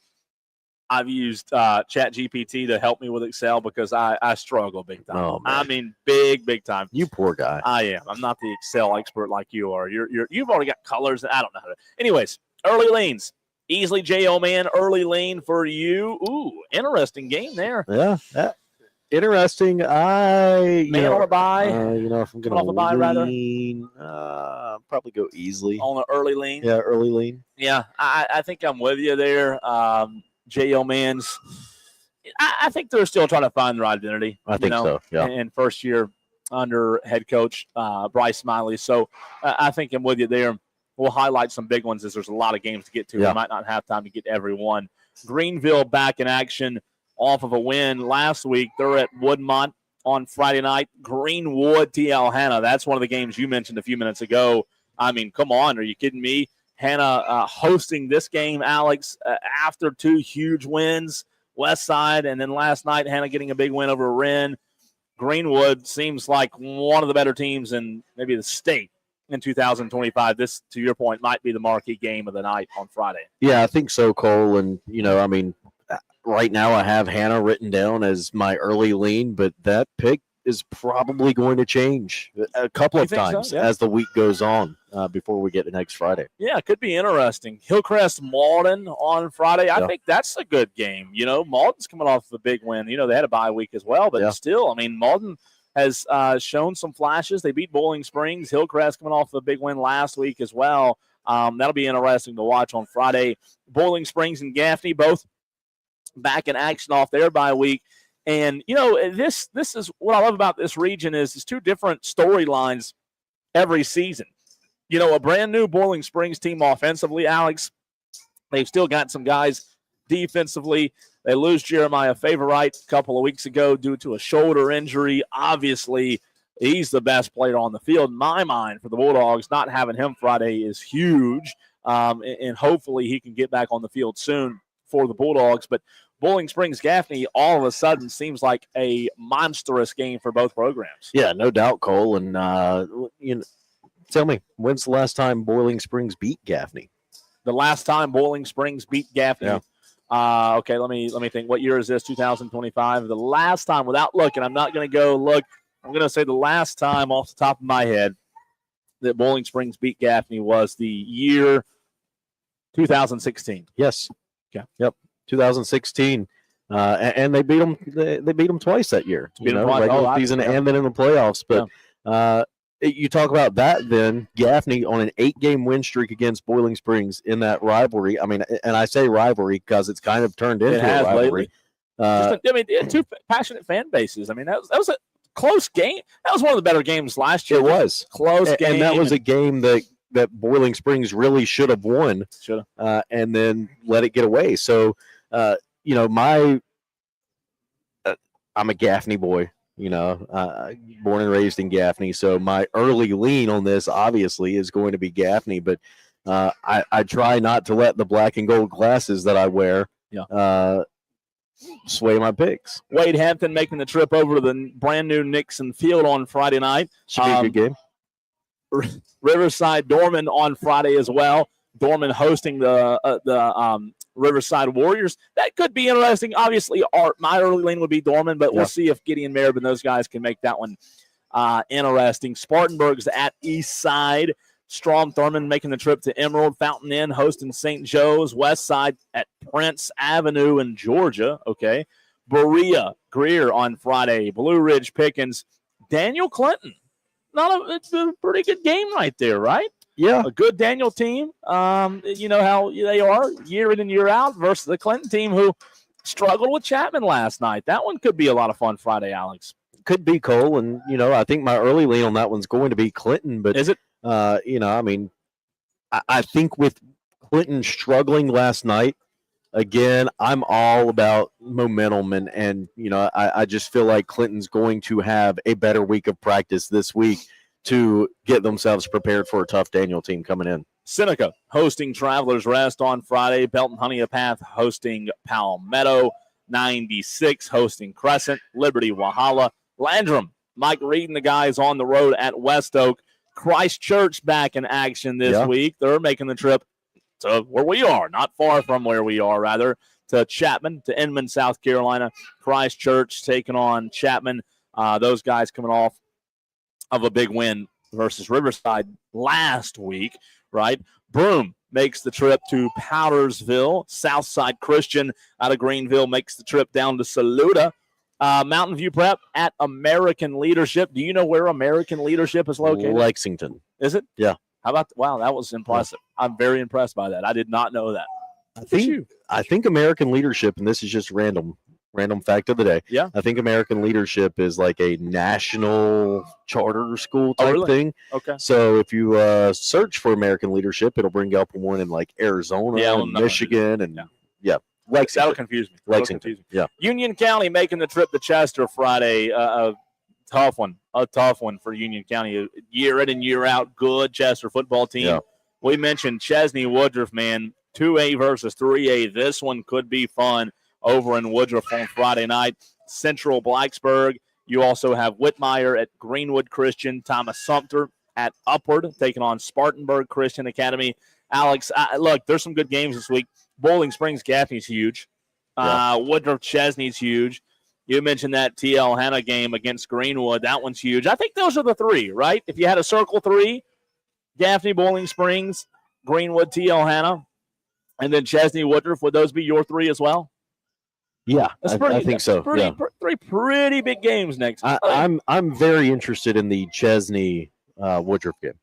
I've used ChatGPT to help me with Excel because I struggle big time. Oh, man. I mean, big time. You poor guy. I am. I'm not the Excel expert like you are. You've already got colors. I don't know how to. Anyways, early leans. Easily J.O. Man, early lean for you. Ooh, interesting game there. Yeah, interesting. Man on a bye. If I'm going to lean, probably go easily. On an early lean. Yeah, early lean. Yeah, I think I'm with you there. J.O. Man's, I think they're still trying to find their identity. I think so, yeah. And first year under head coach Bryce Smiley. So I think I'm with you there. We'll highlight some big ones as there's a lot of games to get to. Yeah. We might not have time to get to every one. Greenville back in action off of a win last week. They're at Woodmont on Friday night. Greenwood, TL Hannah. That's one of the games you mentioned a few minutes ago. I mean, come on. Are you kidding me? Hannah hosting this game, Alex, after 2 huge wins, West Side, and then last night, Hannah getting a big win over Wren. Greenwood seems like one of the better teams in maybe the state in 2025. This, to your point, might be the marquee game of the night on Friday. Yeah, I think so, Cole. And, right now I have Hannah written down as my early lean, but that pick is probably going to change a couple of times as the week goes on before we get to next Friday. Yeah, it could be interesting. Hillcrest Malden on Friday. I think that's a good game. Malden's coming off the big win. They had a bye week as well, but still, I mean, Malden has shown some flashes. They beat Bowling Springs. Hillcrest coming off the big win last week as well. That'll be interesting to watch on Friday. Bowling Springs and Gaffney both back in action off their bye week. And, this is what I love about this region is it's 2 different storylines every season. A brand new Bowling Springs team offensively, Alex. They've still got some guys defensively. They lose Jeremiah Favorite a couple of weeks ago due to a shoulder injury. Obviously, he's the best player on the field in my mind for the Bulldogs. Not having him Friday is huge, and hopefully he can get back on the field soon for the Bulldogs. But Bowling Springs Gaffney all of a sudden seems like a monstrous game for both programs. Yeah, no doubt, Cole. And tell me, when's the last time Bowling Springs beat Gaffney? The last time Bowling Springs beat Gaffney. Yeah. Okay, let me think. What year is this? 2025. The last time, without looking, I'm not going to go look. I'm going to say the last time off the top of my head that Bowling Springs beat Gaffney was the year 2016. Yes. Okay. Yep. 2016. And they beat them. They beat them twice that year. Regular season and then in the playoffs. But you talk about that. Then Gaffney on an 8-game win streak against Bowling Springs in that rivalry. I mean, and I say rivalry because it's kind of turned into a rivalry. Two passionate fan bases. I mean, that was a close game. That was one of the better games last year. It was close game, and that was a game that Boiling Springs really should have won. Should have, and then let it get away. So, I'm a Gaffney boy. born and raised in Gaffney. So my early lean on this obviously is going to be Gaffney, but I try not to let the black and gold glasses that I wear sway my picks. Wade Hampton making the trip over to the brand new Nixon Field on Friday night. Should be a good game. Riverside Dorman on Friday as well. Dorman hosting the Riverside Warriors. That could be interesting. Obviously, my early lane would be Dorman, but we'll see if Gideon Merritt and those guys can make that one interesting. Spartanburg's at East Side. Strom Thurmond making the trip to Emerald. Fountain Inn hosting St. Joe's. West Side at Prince Avenue in Georgia. Okay. Berea Greer on Friday. Blue Ridge Pickens. Daniel Clinton. It's a pretty good game right there, right? Yeah. A good Daniel team. You know how they are year in and year out versus the Clinton team who struggled with Chapman last night. That one could be a lot of fun Friday, Alex. Could be, Cole. And, I think my early lean on that one's going to be Clinton. But is it? I think with Clinton struggling last night, again, I'm all about momentum. And I just feel like Clinton's going to have a better week of practice this week to get themselves prepared for a tough Daniel team coming in. Seneca hosting Travelers Rest on Friday. Belton Honeypath hosting Palmetto. 96 hosting Crescent. Liberty Wahala. Landrum, Mike Reed and the guys on the road at West Oak. Christchurch back in action this week. They're making the trip to where we are, not far from where we are, rather, to Chapman, to Inman, South Carolina. Christchurch taking on Chapman. Those guys coming off of a big win versus Riverside last week, right? Broome makes the trip to Powdersville. Southside Christian out of Greenville makes the trip down to Saluda. Mountain View Prep at American Leadership. Do you know where American Leadership is located? Lexington. Is it? Yeah. How about wow, that was impressive. Yeah. I'm very impressed by that. I did not know that. I think American Leadership, and this is just random fact of the day. Yeah. I think American Leadership is like a national charter school type thing. Okay. So if you search for American Leadership, it'll bring up one in like Arizona and Michigan and Lexington. That'll confuse me. Lexington. Yeah. Union County making the trip to Chester Friday. A tough one for Union County. Year in and year out, good Chester football team. Yeah. We mentioned Chesney Woodruff, man. 2A versus 3A. This one could be fun over in Woodruff on Friday night. Central Blacksburg. You also have Whitmire at Greenwood Christian. Thomas Sumter at Upward taking on Spartanburg Christian Academy. Alex, look, there's some good games this week. Bowling Springs Gaffney's huge. Woodruff Chesney's huge. You mentioned that TL Hanna game against Greenwood. That one's huge. I think those are the three, right? If you had a circle three, Gaffney, Bowling Springs, Greenwood, TL Hanna, and then Chesney, Woodruff, would those be your three as well? Yeah, I think so. Three pretty big games next. I'm very interested in the Chesney Woodruff game.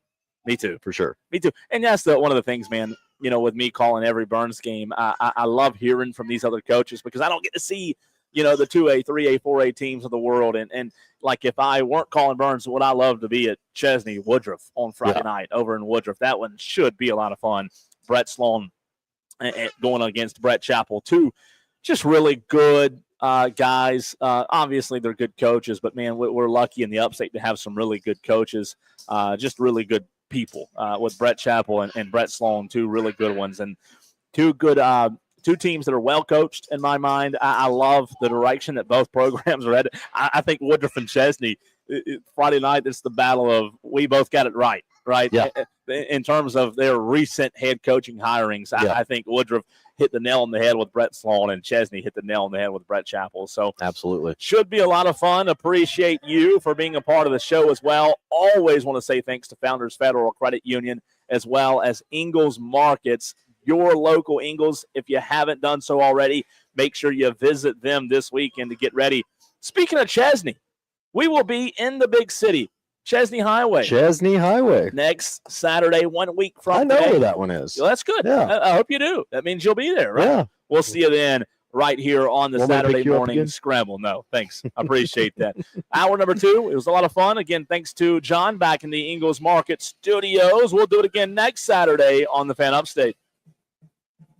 Me too, for sure. Me too, and that's one of the things, man. With me calling every Burns game, I love hearing from these other coaches because I don't get to see, the 2A, 3A, 4A teams of the world. And like if I weren't calling Burns, would I love to be at Chesney Woodruff on Friday night over in Woodruff? That one should be a lot of fun. Brett Sloan going against Brett Chappell, two just really good guys. Obviously, they're good coaches, but, man, we're lucky in the upstate to have some really good coaches, just really good people with Brett Chappell and Brett Sloan, two really good ones, and two teams that are well coached in my mind. I love the direction that both programs are headed. I think Woodruff and Chesney, Friday night, it's the battle of we both got it right? Yeah. In terms of their recent head coaching hirings, I think Woodruff hit the nail on the head with Brett Sloan and Chesney hit the nail on the head with Brett Chappell. So absolutely should be a lot of fun. Appreciate you for being a part of the show as well. Always want to say thanks to Founders Federal Credit Union as well as Ingalls Markets, your local Ingalls. If you haven't done so already, make sure you visit them this weekend to get ready. Speaking of Chesney, we will be in the big city. Chesney Highway. Next Saturday, 1 week from today. I know today. where that one is. Well, that's good. Yeah. I hope you do. That means you'll be there, right? Yeah. We'll see you then right here on the Saturday morning scramble. No, thanks. I appreciate that. Hour number 2. It was a lot of fun. Again, thanks to John back in the Ingalls Market Studios. We'll do it again next Saturday on the Fan Upstate.